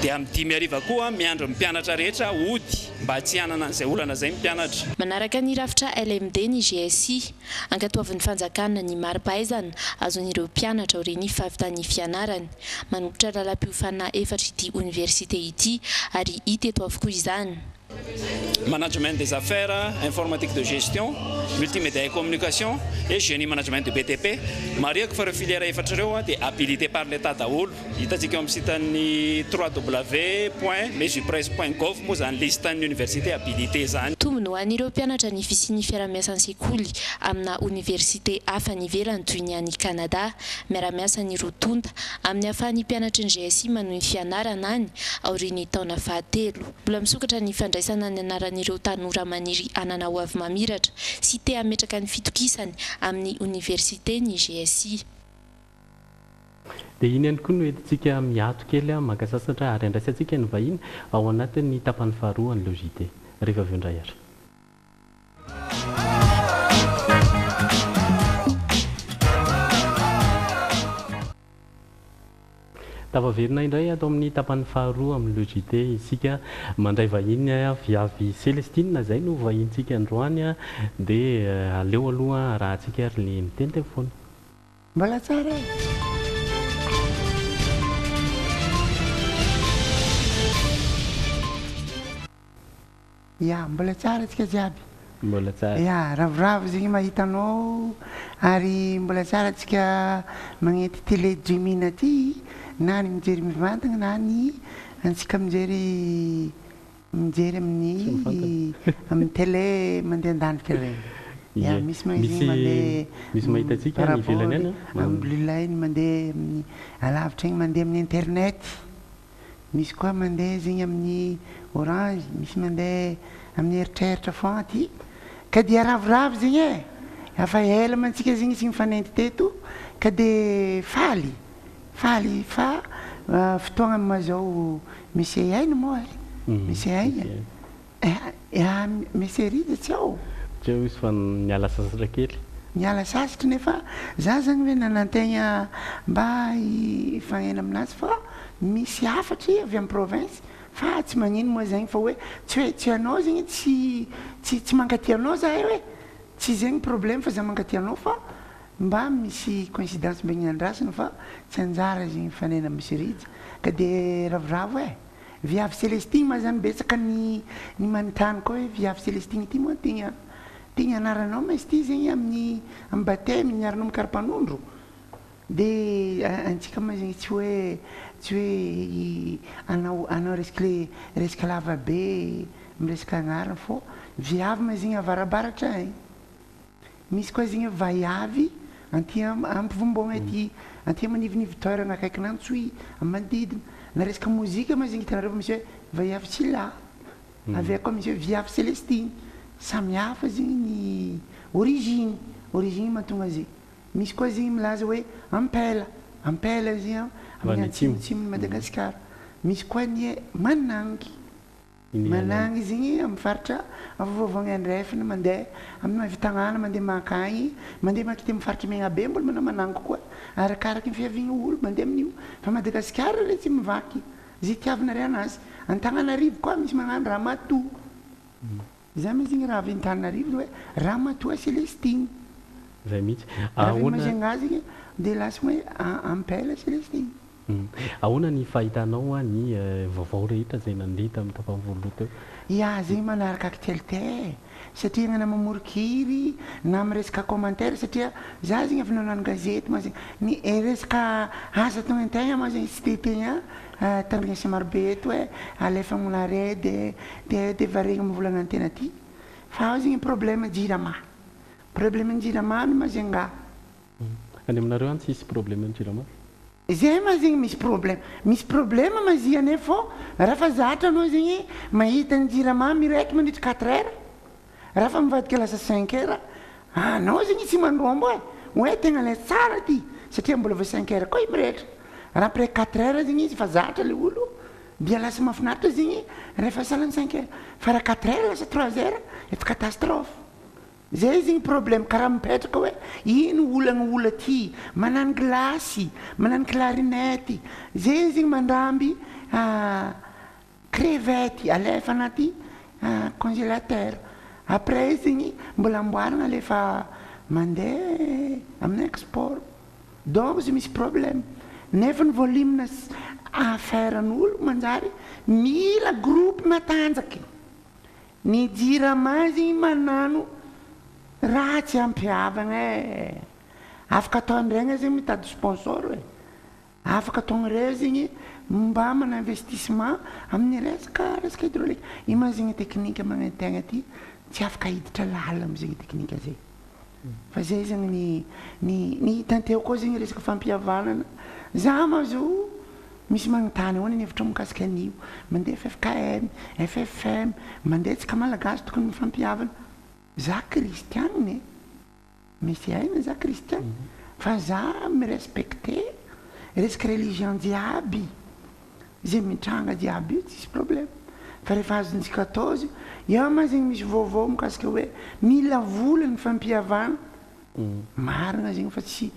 dia amin'ny 10 hariva koa miandro ny mpianatra rehetra hody mba tsy hanana an'izay olana izay mpianatra. Manaraka ny rafitra LMD ny GSI, ankatoavin'ny fanjakana ny mari-pahaizana azon'ireo mpianatra aoriany fahavitan'ny fianarany. Manombotra lalam-piofana 4 ity université ity ary hita eto avokoa izany. Management des affaires, informatique de gestion, multimédia et communication et génie management de BTP. Mariako fa ireo filière efatra ireo dia habilité par l'état daholo. Hitantsika eo amin'ny sitany www.lesupres.gov moa zany listan'ny université habilité zany. Tombony ho an'ireo mpianatra ny fisian'ny fiara-miasan'ny sekoly amina université hafa ny ivelany toy ny any Canada, miara-miasa ny rotonta amin'ny ahafahan'ny mpianatra ny GSI manohy ny fianarana any aorian'ny taona fahatelo. Mbola misokatra ny fandraisana ny anaran'ireo tanora maniry anana ho avy mamiratra sy te hametraka ny fitokisany amin'ny université ny GSI. Dia iny ihany koa no entintsika miato kely maka sasatra ary andraisantsika ny vahiny ao anatin'ny tapany faharoa ny logité rehefa avy indray ary. Tavaverina indray atao amin'ny tapany faharoa amin'ny logité isika mandray vahiny viavy Célestine zay no vahintsika androany dia aleo aloha raha antsika ary le miteny telefona. Mbola tsara. Ya, mbola tsara tsika jiaby. Mbola tsara. Ya, ravoravo zegny mahitanao ary mbola tsara tsika magnety télé Jimina aty na ny mijery mivantagna na ny antsika mijery amin'ny télé mandeha an-danitra regny. Ya, misy mahita antsika ny ivelany any. Alhamdulillah ny mandeha amin'ny alavitra igny mandeha amin'ny internet. Misy koa mandeha zegny amin'ny Orange, misy mandeha amin'ny eritreritra foagna aty. Ka dia ravoravo zegny e. Afa ela mantsika zegny sy mifanenty teto ka dia faly fa fotoagna mazao misy aina moa misy aina misy riza tsy ao tsy ao izy fa miala sasatra kely miala sasatra nefa za zany hoe nanantegna mba ifagnena aminazy fa misy afatry avy amin'ny province fa tsy magnino moa zegny fa hoe tsy anao zegny tsy mankaty anao za hoe tsy zegny problème fa za mankaty anao fa mba misy coïncidence mba gnandrasana fa tsy anjara zegny fanena misy rija ka de ravoravo viavy Célestine ma zany betsaka ny manontany koa hoe viavy Célestine ty moa tegna anaranao ma izy ty zegny amin'ny baptême niaranao mikarapandondro de antsika ma zegny tsy hoe anao resaka lava be miresaka agnarana fô viavy ma zegny avarabaratra misy koa zegny vaiavy anty ampivombogna aty anty manivonivy toerana akaikinany tsoy manodidina na resaka mozika ma zegny hitanareo misy hoe vaiavy Tsila avy koa misy hoe viavy Célestine samihafa zegny ny origine mahatonga zay misy koa zegny milaza hoe ampela zegny amin'ny atsimotsimo Madagasikara misy koa ny manangy zegny amin'ny faritra avovavagny andrefana mandeha amin'ny mavitagnana mandeha makagny mandeha makity amin'ny faritra megna be mbola mana manangy koa arakaraky ny fiaviagna olo mandeha amin'io fa Madagasikara re tsy mivaky zay tiavinare anazy Antananarivo koa misy magnano Ramatoa zay ma zegny raha avy Antananarivo hoe Ramatoa Célestine zay mihitsy mazegna zegny de lasa hoe ampela Célestine ahoana ny fahitanao ny vaovao rehetra zay nandrita amin'ny tapam-volo teo zegny manaraka actualité satria agnana mamorikiry na miresaka commentaire satria za zegny avy nanano gazety ma zegny ny resaka asa tonga antegna ma zegny tsy tetegna tandrignasa marobe eto hoe alefa monare de varegna mivolagna antena ty fa ao zegny problème jirama no ma zegny nga any aminareo any tsisy problème jirama zay ma zegny misy problème ma ziane fô raha fa zatra anao zegny mahita ny jirama miraiky mandritra 4 heures raha fa mivadika lasa 5 heures anao zegny tsy mandrombo hoe tegna le tsara ty satria mbola va 5 heures koa mirehitra raha après 4 heures zegny izy fa zatra le olo dia lasa mahafinaritra zegny rehefa salany 5 heures fa raha 4 heures lasa 3 heures efa catastrophe zay zegny problème karaha mipetraka hoe ino olagna ty manano glasy manano clarinette zay zegny mandramby crevette alefa anaty congélateur après zegny mbola amboarana alefa mandeha amin'ny export donc zay misy problème nefa ny volume affaire-n'olo manjary mila groupe matanjaky ny jirama zegny manano raha tsy ampiavagna afaka ataon'iregna zegny mitady sponsor afaka ataon'ireo zegny mba mana investissement amin'ny resaka hydraulique io ma zegny technique magnategna ty tsy afaka hiditra lala am'zegny technique zay fa zay zegny ny hitanteo koa zegny resaka fampihavanana za ma zo misy magnotany ahoana ny hevitra mikasika an'io mandeha FFKM FFM mandeha tsika malagasy tokony mifampihavana za kristianina misy aina za kristian fa za mirespecte resaka religion jiaby zay mitranga jiaby io tsisy problème fa rehefa azontsika atao zy eo ma zegny misy vaovao mikasika hoe mila vola ny fampihavana marina zegny fa tsy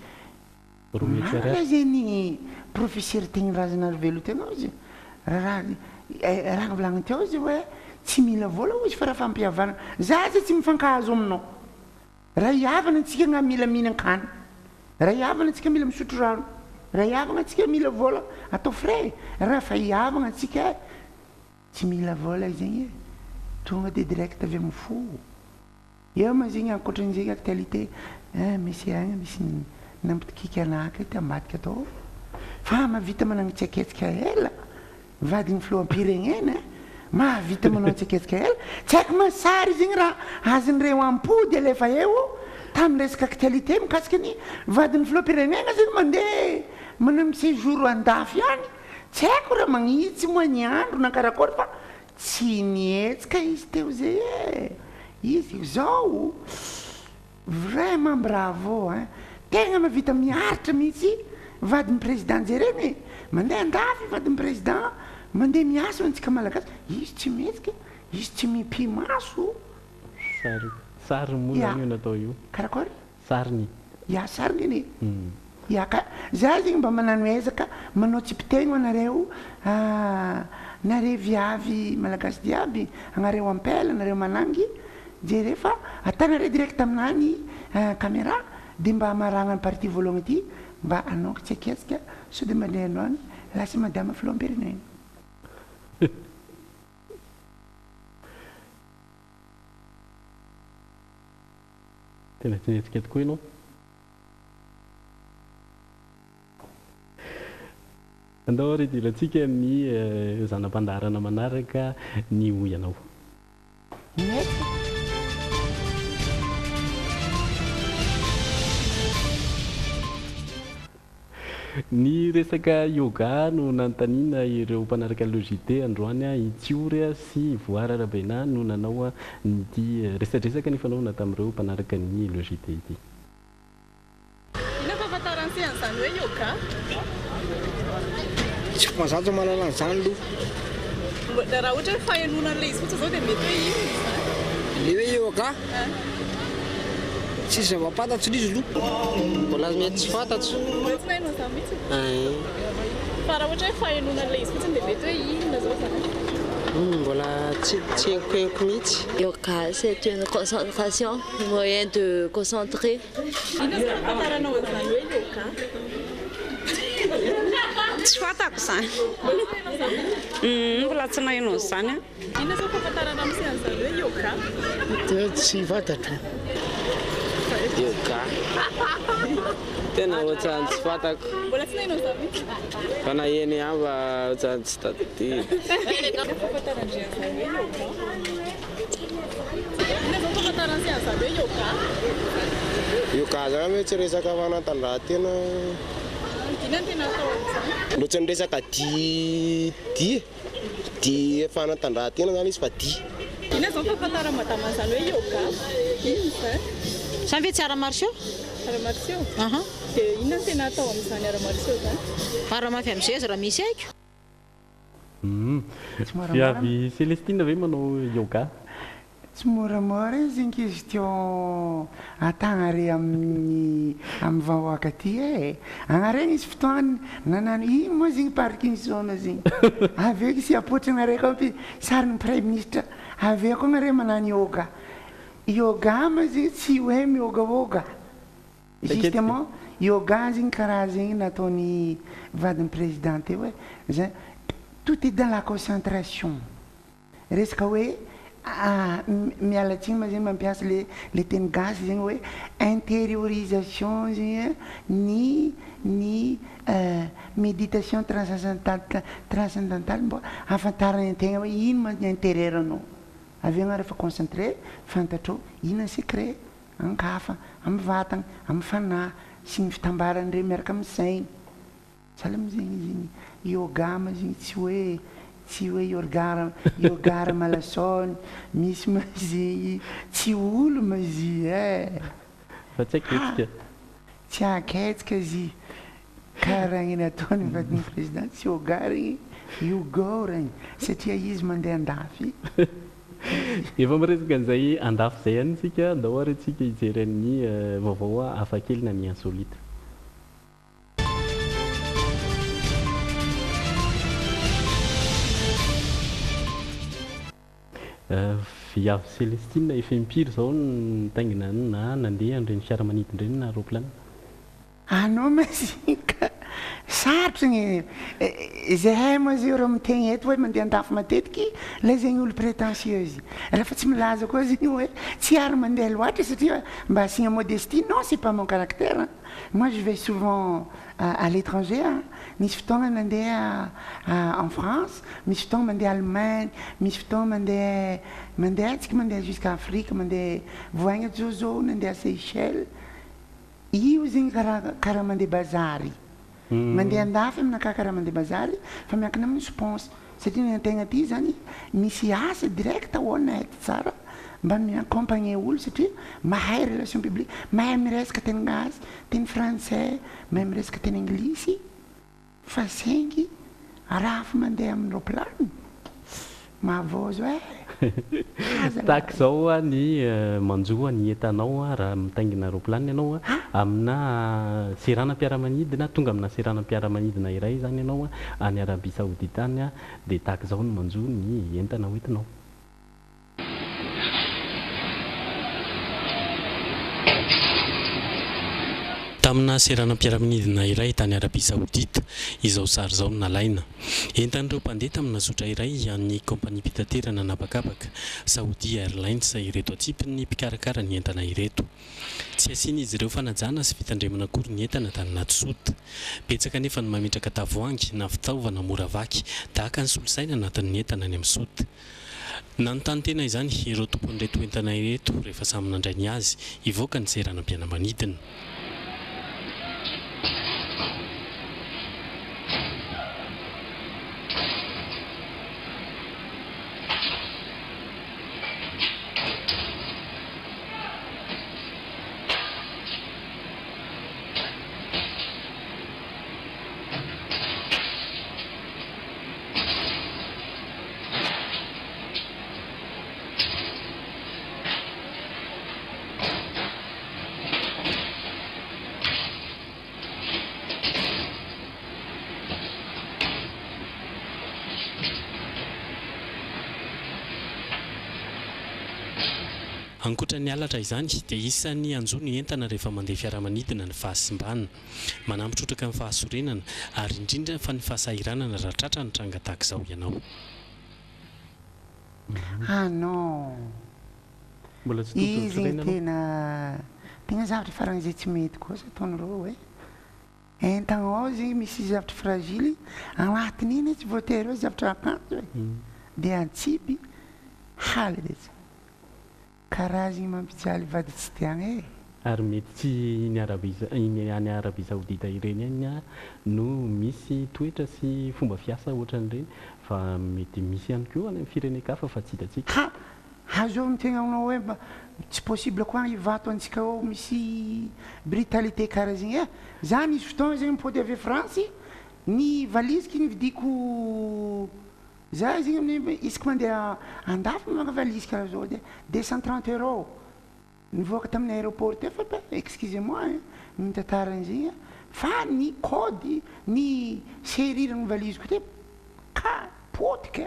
marina zegny professeur tegny razanary velo tenao zy raha volagny teo zy hoe tsy mila vola izy fa raha fampihavana za zay tsy mifankahazo aminao raha hiavana antsika na mila mihinan-kany raha hiavana antsika mila misotro rano raha hiavana antsika mila vola atao frais raha fa hiavana antsika tsy mila vola zegny tonga de direct avy amin'ny fo eo ma zegny ankoatran'zegny actualité misy agny misy nampitikika anaka ty ambadika atao fa mahavita managno tsiaketsika ela vadiny filoham-pirenena mahavita manao tsiaketsika ela tsy haiko masary zegny raha azon'ireo ampody alefa eo tamin'ny resaka actualité mikasika ny vadiny filoham-pirenena zegny mandeha manao séjour andafy any tsy haiko raha magnitsy moa ny andro na karakory fa tsy nietsika izy teo zay izy zao vraiment bravo tegna mahavita miaritra mihitsy vadiny président jereny mandeha andafy vadiny président mandeha miasa antsika malagasy izy tsy metsika izy tsy mipimaso sary moa io natao io karakory sariny sariny za zegny mba manano ezaka manao tsipiteny anareo nare viavy malagasy diaby agnareo ampela anareo manangy jere fa atanare direct aminany caméra dia mba hamaragna ny parti voalohany ity mba anao tsy aketsika sao dia mandeha anao any lasa madama filoam-pirenena. tena tsinetsika tokoa ianao. andao redirantsika ny zanam-pandarana manaraka ny hoy anao. Ny resaka yoga no nanontaniana ireo mpanaraka logité androany Itsiory sy Voary Arabaina no nanao nyity resadresaka ny fanaovana tamin'ireo mpanaraka ny logité ity. Ina fahafantarana an'izany hoe yoga? Tsy fanzatra mahalala an'izany aloha. Raha ohatra hoe fahenona an'ilay izy fotsiny izao dia mety hoe ino izany? Le hoe yoga? Tsy zava-pantatro izy aloha. Mbola mety tsy fantatro. Mbola tsy nahinao izany mihitsy? Fa raha ohatra hoe fahenona an'ilay izy fotsiny dia mety hoe inona izao izany? Mbola tsy henoko mihitsy. Yoga, c'est une concentration, moyen de concentrer. Ina izany fahafantaranao an'izany hoe yoga? Tsy fantako izany. Mbola tsy nahinao izany. Ina izao fahafantarana amin'izay an'izany hoe yoga? Tsy fantatro. Yoga. Tena ohatrany tsy fantako. Mbola tsy nahinao izany mihitsy? Fa naheny ava ohatrany tsy tadidi. Ina fahafantarana an'izany hoe yoga? Ina izao fahafantarana an'izany hoe yoga? Yoga zany hoe tsy resaka fanatanjahantena. Ina ny tena atao amin'izany? Loatra ny resaka di fanatanjahantena zany izy fa di. Ina izao fahafantarana madama an'izany hoe yoga? Ino izany? Samy hoe tsy ara-marsiao? Ara-marsiao? Dia ina ny tena atao amin'izany ara-marsiao zany? Ara-mafy amin'izay azy raha misy haiko. Viavy Célestine ve manao yoga? Tsy moramora izy ankizy teo atagna amin'ny vahoaka aty e. Agnaregny izy fotoany nanano ino moa zegny Parkinson zegny. Avy eo izy apotrana raiky ampy sarin'ny Premier ministre. Avy eo koa mare manano yoga. Yoga ma zegny tsy hoe miogaoga. Justement yoga zegny karaha zegny nataony vadin'ny président teo hoe zay tout est dans la concentration. Resaka hoe miala tsiny ma zegny mampiasa le teny gasy zegny hoe intériorisation zegny ny méditation transcendantale mba ahafantarany an-tegna hoe ino ma ny intérieur anao. Avy eo rehefa concentré fantatro ino ny secret ankafa amin'ny vatagna amin'ny fanahy sy ny fitambarany re miaraka amin'ny sainy. Sahala am'zegny zegny yoga ma zegny tsy hoe yoga malasony misy ma zegny tsy olo ma zy e. Fa tsy aketsika. Tsy aketsika zy karaha ny nataony vadin'ny président tsy yoga regny yoga regny satria izy mandeha andafy. Efa miresaka an'izay andafy izay ihany isika andao ary antsika hijery ny vaovao hafakely na ny insolite. Viavy Célestine efa impiry izao ny taingina na nandeha an'ireny fiaramanidina ireny na roplanina? Anao ma zika sarotra ny zahay moa zay raha mitegny eto hoe mandeha andafy matetiky lay zegny olo prétentieuse. Rehefa tsy milaza koa zegny hoe tsy ary mandeha loatra satria mba asiana modestie. Non, c'est pas mon caractère. Moi je vais souvent à l'étranger. Misy fotoagna mandeha en France, misy fotoagna mandeha Allemagne, misy fotoagna mandeha antsika mandeha jusqu'à Afrique, mandeha voaigna zozo mandeha Seychelles. Io zegny karaha mandeha bazary. Mandeha andafy aminakah karaha mandeha bazary fa miankina amin'ny sponsor satria ny antegna aty zany misy asa direct honnête tsara mba mi-accompagner olo satria mahay relation publique, mahay miresaka teny gasy, teny français, mahay miresaka teny anglisy. Fa saingy raha fa mandeha amin'ny roplanina mahavozo e. Tahaka izao ny manjoa ny entanao raha mitaingina roplanina ianao amina seranam-piaramanidina, tonga amina seranam-piaramanidina iray zany ianao any Arabia Saoudite any dia tahaka izao ny manjoa ny entana hoentinao. tamina seranam-piaraminidina iray tany Arabia Saodita izao sary zao nalaina entan'ireo mpandeha tamina zotra iray amin'ny kompania pitaterana napakapaka Saudi Airlines ireto atsipy ny mpikarakara ny entana ireto tsy asiana izy ireo fanajana sy fitandremana akory ny entana tany anaty sota betsaka nefa ny mametraka tavoahangy na fitaovana mora vaky tahaka ny solosaina anatin'ny entana any amin'ny sota nanontany tena izany ireo tompon'ireto entana ireto rehefa samy nandray ny azy ivoaka ny seranam-piaramanidina. Ankoatra ny alatra izany dia isan'ny anjony entana rehefa mandeha fiaramanidina ny fahasimbanana manampitrotraka ny fahasorenana ary indrindra fa ny fahasahiranana raha tratra ny tranga tahaka izao ianao. Non izy tena zavatra farany izay tsy mety kosa ataonareo hoe entana ao zegny misy zavatra fragile anatiny iny tsy voatery hoe zavatra akanjo hoe dia antsipy haly rehetra karazany mampijaly vady tsy tiagna ary mety tsy ny any Arabia Saodita ireny any no misy toetra sy fomba fiasa ohatran'ireny fa mety misy ihany koa any amin'ny firenen-kafa fa tsy hitatsika azo mitena aminao hoe tsy possible koa hivato antsika ao misy brutalité karaha zegny zany izy fotoana zegny mipody avy France ny valiziky ny vidiko za zegny amin'ny isaka mandeha andafy maka valizy karaha zao dia 230 € nivoaka tamin'ny aéroport te fa excusez-moi mitantaran'izegny fa ny code ny serirany valiziko te ka potika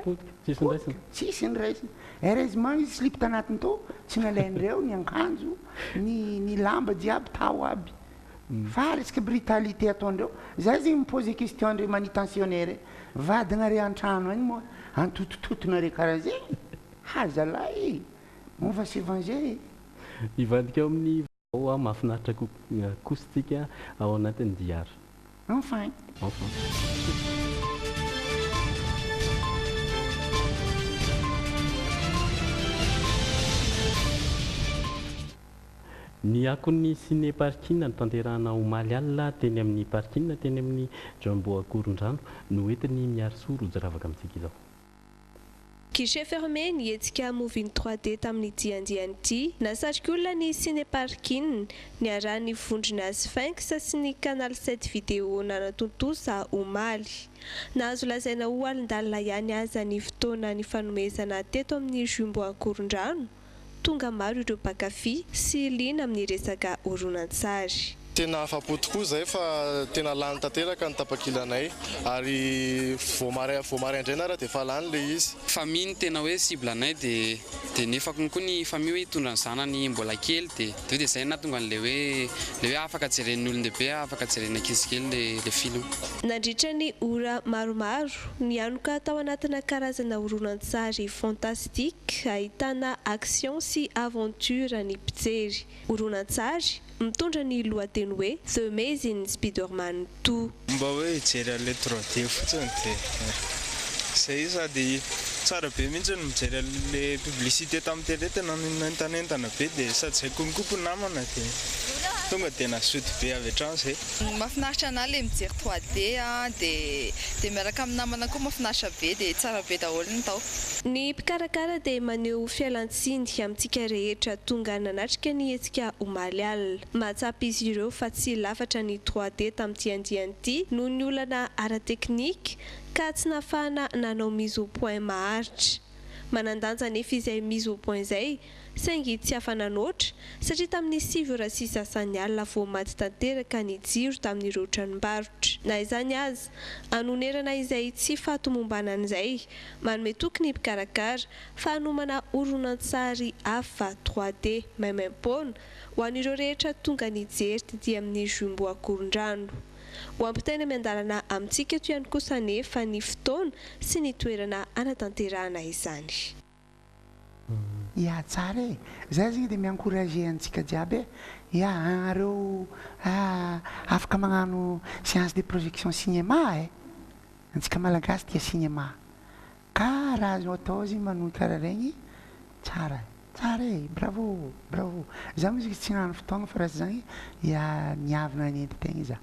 tsisy ndraisiny heureusement izy slip tanatiny to tsy nalain'ireo ny akanjo ny lamba jiaby tao aby fa resaka brutalité ataondreo za zegny mipose question ndre manutentionnaire vadina re an-trano any moa antotototona karaha zegny hazalahy on va se venger ivadika ao amin'ny ao mahafinaritra kositsika ao anatin'ny diary enfin ny akon'ny ciné parking ny tanterahana omaly alina teny amin'ny parking teny amin'ny Jumbo Akorondrano no entin'ny miaro soro jiravaka amintsika izao. Guichet fermé nietsika moving 3D tamin'ny diandian'ity nasatrika olona ny ciné parking ny arahan'ny vondrona Sphinx sy ny canal 7 vidéo nanatontosa omaly nahazo lazaina ho alindalina ihany aza ny fotoana ny fanomezana teto amin'ny Jumbo Akorondrano tonga maro ireo mpakafy sy liana amin'ny resaka horonan-tsary. Tena afapo tokoa zay fa tena lany tanteraka ny tapakilanay ary voamaraindray na raha dia fa lany le izy. Famille tena hoe cible anay dia nefa konkoa ny famille hoe hitondra ny zanany mbola kely dia izay nahatonga an'le hoe afaka jeren'ny olon-dehibe afaka jeren'ny ankizy kely le film. Nandritra ny ora maromaro nianoka tao anatina karazana horonan-tsary fantastique ahitana action sy aventure ny mpijery. Horonan-tsary mitondra ny lohateny hoe The Amazing Spider-Man 2. Mba hoe hijery an'ilay 3D fotsiny dia izay sady tsara be mihitsy mijery an'ilay publicité tamin'ny télé tena nentanentana be dia sady izay konkopo namana dia tonga dia nasoty be avy hatrany izay. Mahafinaritra anahy ilay mijery 3D dia miaraka amin'ny namana koa mahafinaritra be dia tsara be daholo ny tao. Ny mpikarakara dia maneho fialan-tsiny amintsika rehetra tonga nanatrika ny hetsika omaly alina. Mahatsapa izy ireo fa tsy lafatra ny 3D tamin'ny diandian'ity noho ny olana ara-teknika ka tsy nahafahana nanao mise au point maharitra. manandanja nefa izay mise au point izay saingy tsy afananoatra satria tamin'ny 6 ora sisa sasany alina vao maty tanteraka ny jiro tamin'ireo tranombarotra. Na izany aza anonerana izay tsy fahatomombanana izay manome tokony mpikarakara fa hanomana horonan-tsary hafa 3D maimaim-poana ho an'ireo rehetra tonga nijery tetỳ amin'ny jumbo Akorondrano. Ho ampitaina miandalana amintsika toy ihany kosa nefa ny fotoana sy ny toerana anatanterahana izany. Ya tsara e, zay zegny dia miencouragé antsika jiaby e. Ya anareo afaka magnano séance de projection cinéma e. Antsika malagasy tia cinéma. Ka raha azonao atao zegny manohy karaha regny tsara. Tsara e, bravo, bravo. Za moa tsy nagnano fotoagna fa raha zany ya niavana ny entin-tegna za.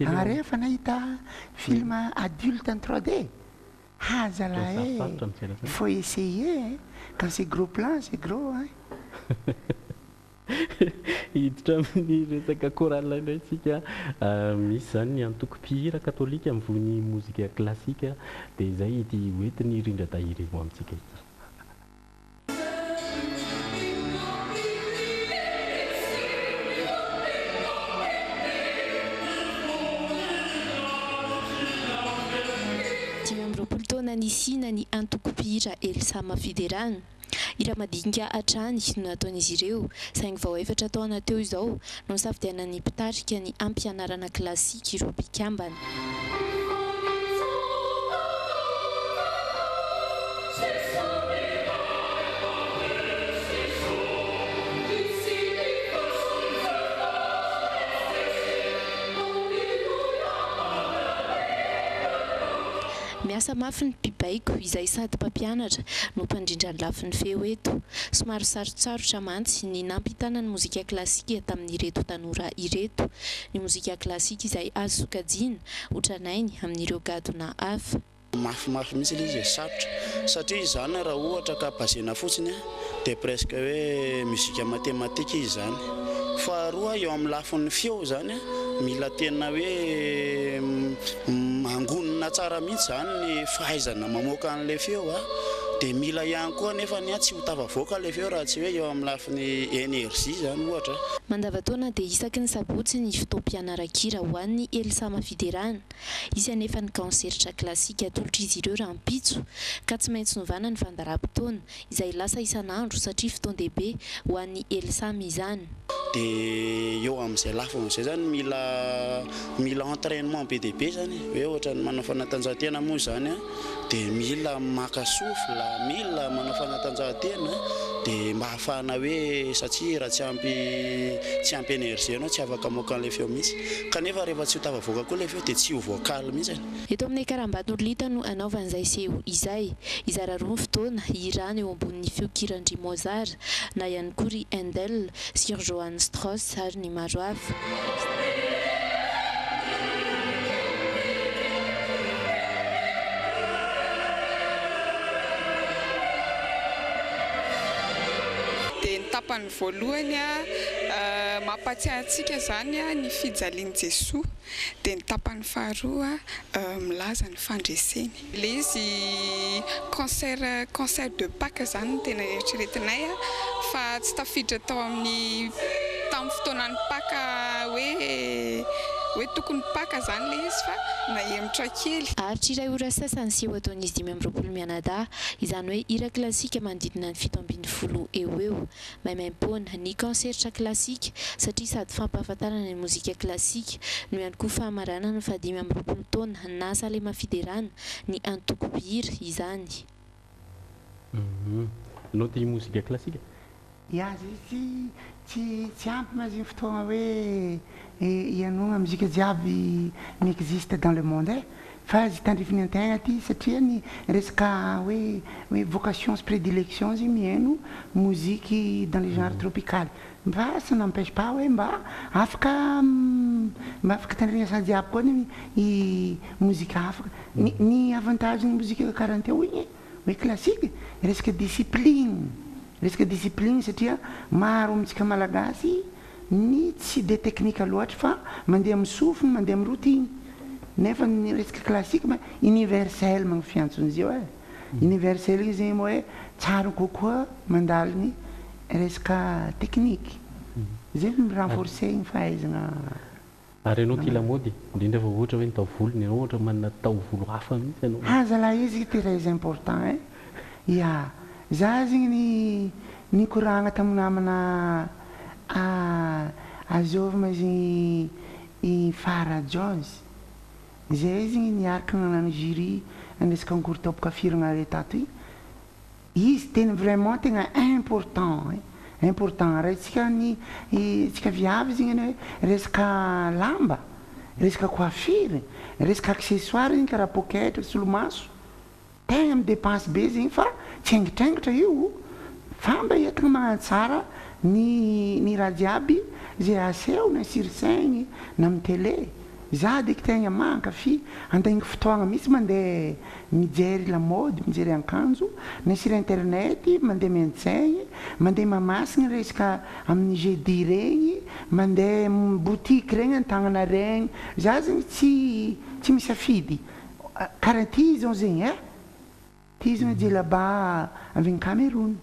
Anareo efa nahita film adulte en 3D. Ah zalahy e, il faut essayer quand c'est gros plan, c'est gros hein. Hiditra amin'ny resaka chorale indray isika misy zany ny antoko-pihira katolika amivony mozika klasika dia izay ity hoentiny rindra tahiry mo amintsika ity. Taona nisina ny antoko-pihira Elsa Mafiderano. Ira madinika hatrany no nataon'izy ireo saingy vao efatra taona teo izao no safidianany mpitarika ny ampianarana klasika ireo mpikambana. Miasa mafy ny mpibaiko izay sady mpampianatra no mpandrindra ny lafin'ny feo eto. Somary sarotsarotra mantsy ny nampitana ny mozika klasika tamin'ireto tanora ireto. Ny mozika klasika izay azo sokajiana otranainy amin'ireo gadona hafa. Mafimafy mihitsy ilay izy sarotra satria izany raha ohatra ka bazena fotsiny dia presque hoe muzika matematika izy zany. Faharoa eo amin'ny lafin'ny feo zany mila tena hoe mangonina tsara mihitsy zany ny fahaizana mamoaka an'ilay feo dia mila ihany koa nefa ny tsy ho tafavoaka ilay feo raha tsy hoe eo amin'ny lafin'ny énergie zany ohatra. Mandavantaona dia isaky ny sabotsy ny fotoam-pianaran-kira ho an'ny Elsa Mafiderano. Izy anefa ny kanseritra klasika atolotra izy ireo raha mpitso ka tsy maintsy novana ny fandaram-potoana izay lasa isan'andro satria fotoan-dehibe ho an'ny Elsa mizany. Dia eo amin'izay lafiny izay zany mila entraînement be dia be zany hoe ohatra ny manao fanatanjahantena moa zany dia mila maka souffle, mila manao fanatanjahantena dia mba ahafahana hoe satria raha tsy ampy énergie anao tsy afaka moka an'ilay feo mihitsy kanefa rehefa tsy ho tafavoaka koa ilay feo dia tsy ho vocal mihitsy. Eto amin'ny Karambatolita no anaovan'izay seho izay izara roa fotoana hirana eo ambonin'ny feonkirandry Mozart na ihany koa ry Handel sy Johann Strauss ary ny maro hafa. Tapany voalohany mampatsiahy antsika zany ny fijalian'i Jesoa dia ny tapany faharoa milaza ny fandreseny. Ilay izy concert de Pâques zany no tena eritreretinay fa tsy tafiditra tao tamin'ny fotoanan'ny Pâques hoe tokony Pâques zany ilay izy fa nahemotra kely. Aritra iray ora sasany seho ataon'izy 5 mianadahy izany hoe hira klasika manodidina ny 7 eo maimaim-poana ny kanseritra klasika satria sady fampahafantarana ny mozika klasika no ihany koa fahamaranana ny 5 taona na Elsa Mafiderano ny antoko-pihira izany. Noty mozika klasika? Ya tsy ampy maziny fotoagna hoe ianona muzika jiaby mi-existe dans le monde fa izy tandrifiny an-tegna ty satria ny resaka hoe vocation sy prédilection izy mihaino musique dans les genres tropicales mba ça n'empêche pas hoe mba afaka tandrina sa jiaby koa ny muzika afaka ny avantage ny muzika karanteo igny hoe classique resaka discipline satria maro amintsika malagasy ny tsy de technique loatra fa mandeha amin'ny sofiny mandeha amin'ny routine nefa ny resaka classique universel magny fiantson'izy eo universel io zegny moa hoe tsara kokoa mandalo ny resaka teknika zay renforcer ny fahaizana. Ary ianao tia lamaody indrindra fa ohatra hoe ny taovolo ny anao ohatra manana taovolo hafa mihitsy ianao. Zalahy izy très important ia za zegny ny koragna tamin'ny namana azovy zegny i Farah Jones zay zegny niaraka nanano jury andresaka concours tobokafirana re tato izy teny vraiment tegna important raha tsika viavy zegny hoe resaka lamba resaka coiffure resaka accessoire zegny karaha poketra solomaso tegna amy dépense be zegny fa tsengitrengitra io fa mba entina magnatsara ny raha jiaby zay aseho na sur-scène na amy télé za deky tegna mankafy antegniky fotoagna misy mandeha mijery lamody mijery akanjo na sur internet mandeha miantsaigny mandeha mamasigny resaka amin'ny jeudi regny mandeha boutique regny antagnana regny za zegny tsy misafidy karaha ty zao zegny ty zao djelaba avy ny Cameroun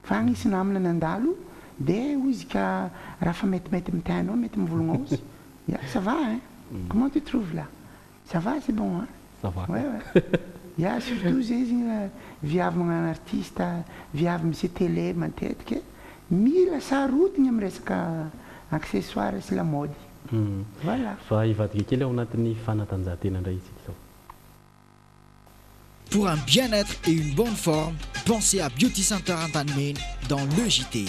fa agnisy namana nandalo de ozy ka raha fa metimety mitainao mety mivolagna ozy ça va comment tu trouves là ça va c'est bon ça va ouais surtout zay zegny viavy magnano artiste viavy misy télé matetiky mila sarotigny amy resaka accessoire sy lamody voilà fa ivadika kely ao anatin'ny fanatanjahantena indray isika zao. Pour un bien-être et une bonne forme, pensez à Beauty Center Antanmen dans le JT.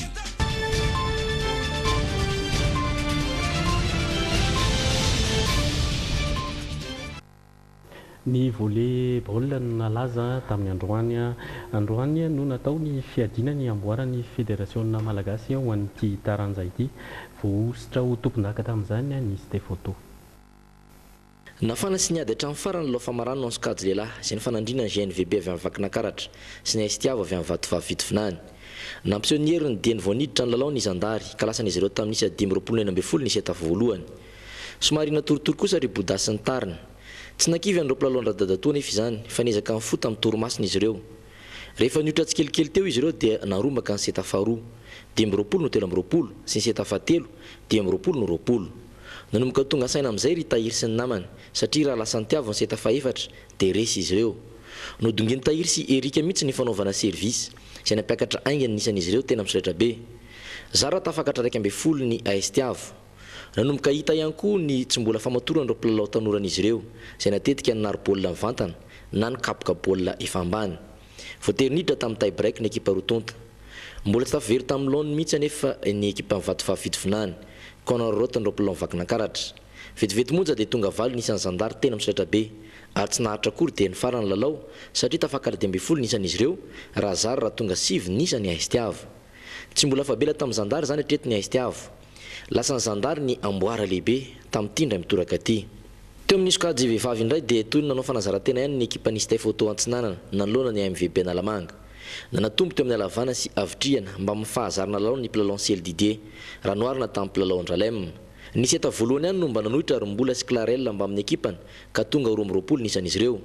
Ny volleyball nalaza tamin'ny androany no natao ny fiadina ny amboarany fédération malagasy ho an'ity taranja ity voaositra ho tompon-daka tamin'izany ny Stefoto. Nafana sy niady hatramin'ny farany aloha famarano ny sokajy lehilahy izay ny fanandrina ny GNVB avy amin'ny Vakinakaratra sy ny Estiava avy amin'ny Vatovavy Vitovinany. Nampiseho ny heriny dia nivoniditra ny lalao ny Zandary ka lasan'izy ireo tamin'ny isa 2019 ny seta voalohany. Somary natoritory kosa ry Bodasy ny tariny. Tsy nakivy andreo mpilalao andradadatoa nefa izany fa niezaka amin'ny fota amin'ny torimasina izy ireo. Rehefa niotra tsikelikely teo izy ireo dia naromaka ny seta faharoa 2020 no 13 sy ny seta fahatelo 2020 nanomboka tonga saina amin'izay ry Tahiry sy ny namany satria raha lasa nitiavo ny seta faefatra dia resy izy ireo. Nodongin'ny Tahiry sy Erika mihitsy ny fanaovana service izay nampiakatra aingany nisan'izy ireo tena misoletra be. Zara tafakatra 12 ny AS Tiavo. Nanomboka hita ihany koa ny tsy mbola famatorana ireo mpilalao tanoran'izy ireo izay natetika ny nary baolina mivantana na ny kapoka baolina efa ambany. Voatery niditra tamin'ny tie break ny ekipa rotonta. Mbola tsy tafivery tamin'ny laony mihitsy anefa ny ekipa amin'ny Vatovavy Vitovinany ka narorotana ireo mpilalao Vakinakaratra. Vetivety monja dia tonga valy nisan'ny Zandary tena misoletra be ary tsy naharitra akory dia ny farany lalao satria tafakatra 12 nisan'izy ireo raha zary raha tonga 7 nisan'ny AS Tiavo. Tsy mbola fabela tamin'ny Zandary zany hatreto ny AS Tiavo. Lasa ny Zandary ny amboara lehibe tamin'ny tindra mitoraka aty. Teo amin'ny sokajy vehivavy indray dia toy ny nanao fanazarantena ihany ny ekipa ny Stefoto Antsinanana nanoloana ny MVB Analamanga. Nanatombo teo amin'ny alavana sy avitriana mba amin'ny fahazarana lalao ny mpilalao Ciel Didier raha noarina tamin'ny mpilalao Andralem. Ny seta voalohany ihany no mba nanohitra Rombola sy Clarel mba amin'ny ekipany ka tonga 20 nisan'izy ireo.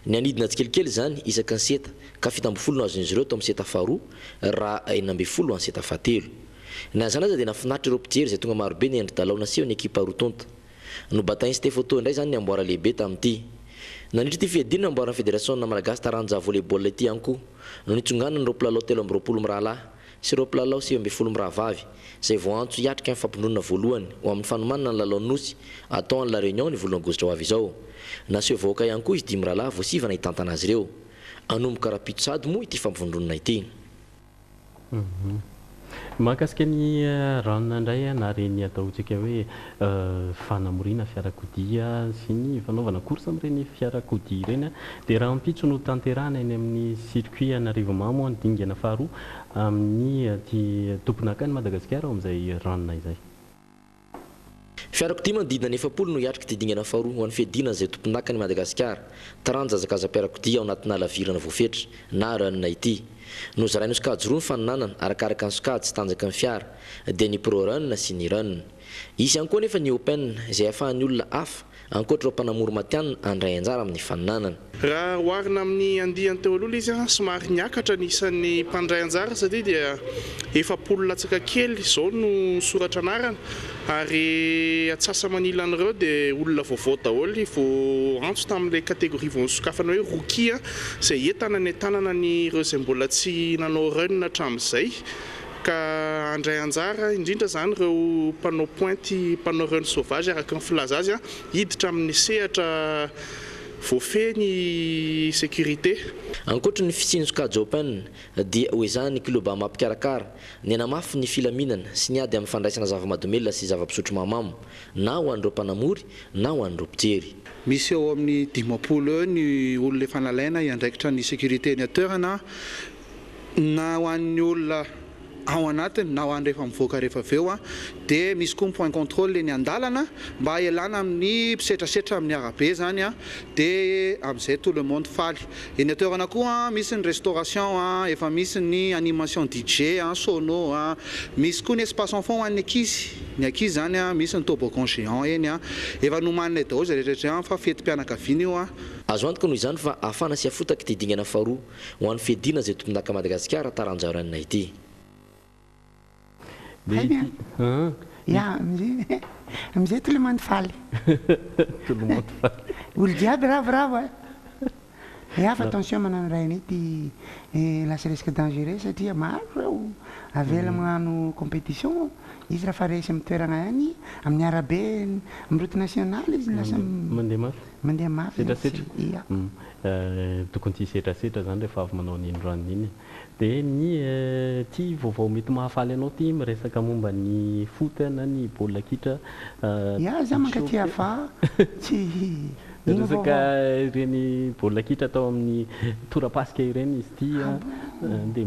Ny anidina tsikelikely zany isaka ny seta ka 17 no azon'izy ireo tao amin'ny seta faharoa raha 19 amin'ny seta fahatelo. Ny azanazy dia nafinaritra ireo mpijery izay tonga marobe ny endri-dalao naseho ny ekipa rotonta. Nobatainy Stefoto indray zany ny amboara lehibe tamin'ity. Nanitry ty fiadina amboarana fédération malagasy taranja volleyball ity ihany koa no nitsonganana ireo mpilalao 13 mirahalahy sy ireo mpilalao 19 mirahavavy izay vao antso hiatrika amin'ny fampindronana voalohany ho amin'ny fanomanana ny lalao nosy atao ny La Réunion ny voalohany gositra ho avy izao. Naseho vahoaka ihany koa izy 10 mirahalahy voasivana hitantana azy ireo. Anomboka rapitsady moa ity fampindronana ity. Mahakasika ny ranona indray na reny ataontsika hoe fanamorina fiarakodia sy ny fanaovana course amin'ireny fiarakodia ireny dia raha ampitso no tanterahana eny amin'ny circuit Anarivomamo ny dingana faharoa amin'ny tomponakany Madagasikara amin'izay ranona izay. Fiarakodia manodidina 40 no hiatrika ty dingana faharoa ho an'ny fiadina izay tomponakany Madagasikara taranja zakaza-piarakodia ao anatina lavirana voafetra na ranona ity. No zarainy sokajy roa ny faninanana arakaraka ny sokajy sy tanjaka ny fiara dia ny pro run sy ny run. Isy ihany koa nefa ny open izay ahafahan'ny olona hafa ankoatra mpanamory matianina andray anjara amin'ny faninanana. Raha oharina amin'ny andiany teo aloha izy somary niakatra nisan'ny mpandray anjara satria dia efapolo latsaka kely izao no soratra anarana ary atsasa manila an'ireo dia olona vaovao daholo vao antso tamin'ilay kategoria vao nisokafana hoe rokia izay entana ny tanana ireo izay mbola tsy nanao run hatramin'izay ka andray anjara indrindra zany ireo mpanao pointy mpanao run sauvage araka ny filaza azy hiditra amin'ny sehatra voafeny sécurité. Ankoatra ny fitsinjoka open dia hoe zany kiloba mampikarakara ny anamafy ny filaminana sy ny ady amin'ny fandraisana zava-mahadomelona sy zava-pisotro mahamamo na ho an'ireo mpanamory na ho an'ireo mpijery. Misy eo amin'ny 10 eo ny olona efa nalaina iandraikitra ny sécurité ny toerana na ho an'ny olona ao anatiny na ho an'ny rehefa mivoaka rehefa aveo dia misy koa point contrôle ny andalana mba ialana amin'ny mpisetrasetra amin'ny arabe zany dia amin'izay tout le monde faly. Eny atoerana koa misy ny restauration efa misy ny animation DJ sono misy koa ny espace enfant ho an'ny ankizy. Ny ankizy zany misy ny toboggan géant eny efa nomanina daholo zay rehetrarehetra fa fetim-pianakaviana io azo antoka noho izany fa ahafana sy afotaka ty dingana faharoa ho an'ny fiadina izay tompon-daka Madagasikara taranjaranina ity. Amizay tout le monde faly. Tout le monde faly. Olo jiaby ravoravo fa attention manano raha nety lasa resaka dangereux satria maro avela magnano compétition izy raha faresy amin'ny toerana any amin'ny arabe amin'ny route nationale izy lasa mandeha mafy setrasetra tokony ty setrasetra zany rehefa avy manao ny indroany iny dia ny ty vaovao mety mahafaly anao ty miresaka momba ny foot na ny baolina kitra za mankaty hafa tsy resaka ireny baolina kitra atao amin'ny torapasika ireny izy ty dia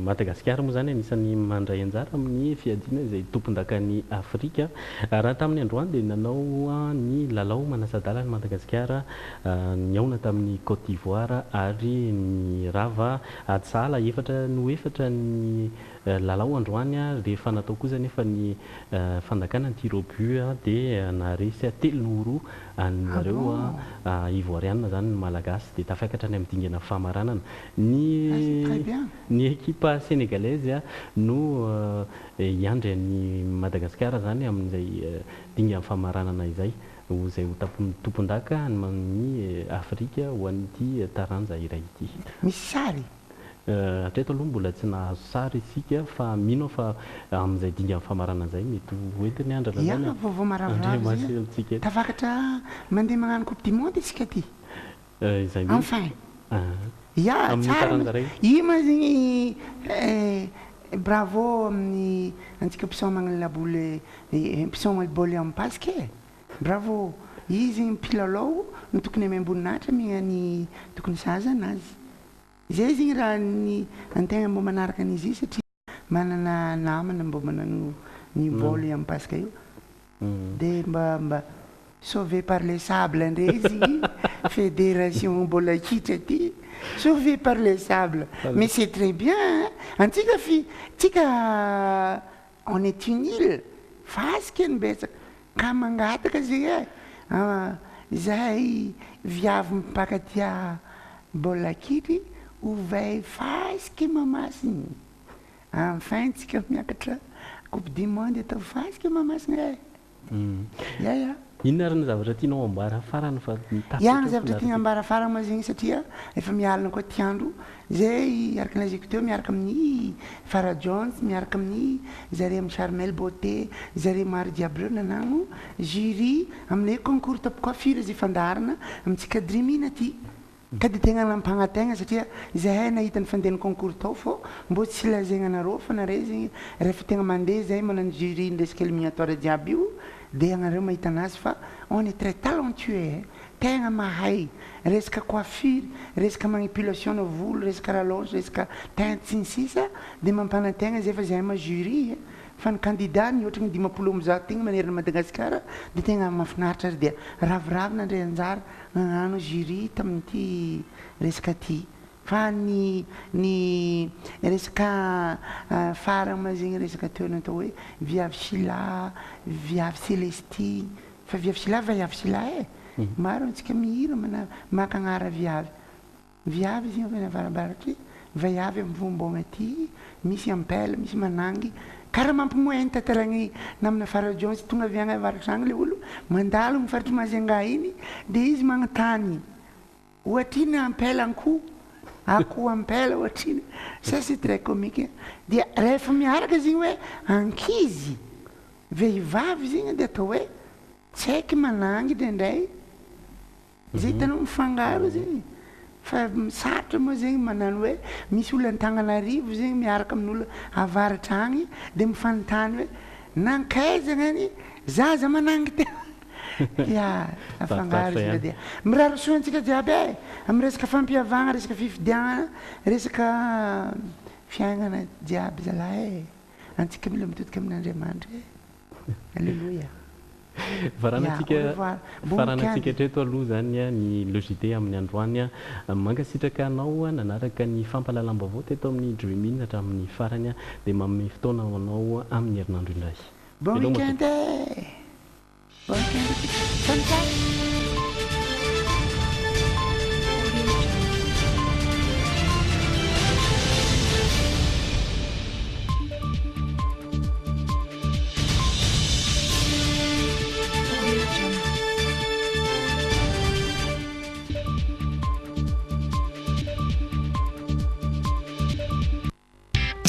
Madagasikara moa zany anisan'ny mandray anjara amin'ny fiadiana izay tompon-dakan'ny Afrika. Raha tamin'ny androany dia nanao ny lalao manasadala ny Madagasikara niaona tamin'ny Côte d'Ivoire ary ny rava atsala efatra ny lalao androany rehefa natao kosa nefa ny fandakana ny tir au but dia naresy 3-0 anareo ivoiriana zany ny malagasy dia tafakatra ny amin'ny dingana famaranana. Ny ekipa sénégalaise no iandry ny Madagasikara zany amin'izay dingana famaranana izay izay ho tompon-daka ny Afrika ho an'ity taranja iray ity. Misy sary hatreto aloha mbola tsy nahazo sary isika fa mino fa amin'izay dingana famarana izay mety hoentiny andra lalana vaovao maravoravo tafakatra mandeha magnano coupe du monde isika ty izay enfin tsara ima zegny bravo amin'ny antsika mpisaomagna laboly mpisaomagna baoly amin'ny basket bravo izy mpilalao no tokony amy amboninahitra mignany tokony saza anazy izay zegny raha ny antegna mbo manaraka an'izy io satria manana namana mbo manano ny baoly amin'ny basket io dia mba sauvé par les sables ndre izy fédération baolina kitra ty sauvé par les sables mais c'est très bien antsika on est une île fasika ny betsaka ka mangataka zegny zahay viavy mipakatia baolina kitry ovay fasika mamasiny enfin tsika miakatra coupe du monde atao fasika mamasina inona ary ny zavatra tianao ambara farany fa ny zavatra tiana ambara farany ma zegny satria efa mialina koa ty andro zay araka nylaziko teo miaraka amin'ny Farah Jones miaraka amin'ny zare amin'ny Charmel Beauté zare maro jiaby reo nanano jury amin'ilay concours top coiffure zay fandarana amintsika Drimina ty ka dia tegna nampagnategna satria zahay nahita ny fandehan'ny concours tao fô mbo tsy lazaigna anareo fa nare zegny rehefa tegna mandeha zahay manano jury ndresaka éliminatoire jiaby io dia anareo mahita anazy fa on est très talentueux tegna mahay resaka coiffure resaka manipulation na volo resaka rallonge resaka teinte sy ny sisa dia mampanategna zay fa zahay ma jury fa ny candidat ny ohatrany 10 tegna manerana Madagasikara dia tegna mahafinaritra ary dia raviravina ndray anjara nagnano jury tamin'ity resaka ty fa ny resaka farany ma zegny resaka teo natao hoe viavy Sila viavy Célestine fa viavy sy lahy vaiavy sy lahy e maro antsika mihira maka agnara viavy izy avy avarabaratry vaiavy amin'ny vombona aty misy ampela misy manangy karaha mampimoeny tataragny namina farajones tonga avy agny avarak'izany le olo mandalo mifaritry Majunga iny dia izy magnotany ohatriny ampela akoho ampela ohatriny ça c'est très comique dia rehefa miaraka zegny hoe ankizy vehivavy zegny dia atao hoe tsy haiky manangy indraindray zay hitanao mifangaro zegny fa misarotra moa zegny manano hoe misy olo Antananarivo zegny miaraka amin'olo avaratra agny dia mifanontany hoe nankaizagna any zaza manangy tena ya afangaro izy dia mirary soantsika jiaby e amin'ny resaka fampihavagna resaka fifidiagna resaka fiainana jiaby zalahy antsika mila mitodika amin'Andriamanitra alleluia faranantsika treto aloha zany ny logité amin'ny androany mankasitraka anao nanaraka ny fampalalam-baovao teto amin'ny Dream hatramin'ny farany dia manome fotoana anao amin'ny herinandro indray. Bon week-end. Bon week-end.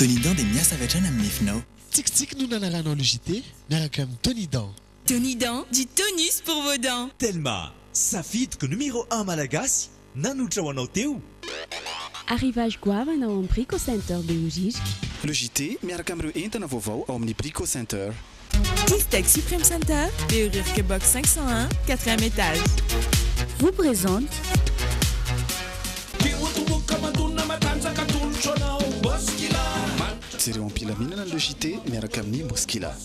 Tonidan dia miasa avy hatrany amin'ny nefinao. Tsikitsiky no nanalanao logité miaraka amin'ny Tonidan. Tonidan, du tonus pour vos dents. Telma, safidiko numéro 1 malagasy nanotra ho anao teo. Arrivage goavana ao amin'ny Brico Center Beogique. Logité miaraka amin'ireo entana vaovao ao amin'ny Brico Center. Tistec Supreme Center, Beogique Box 501, 4e étage. Vous présente Jereo ampilaminana logité miaraka amin'ny Moskila.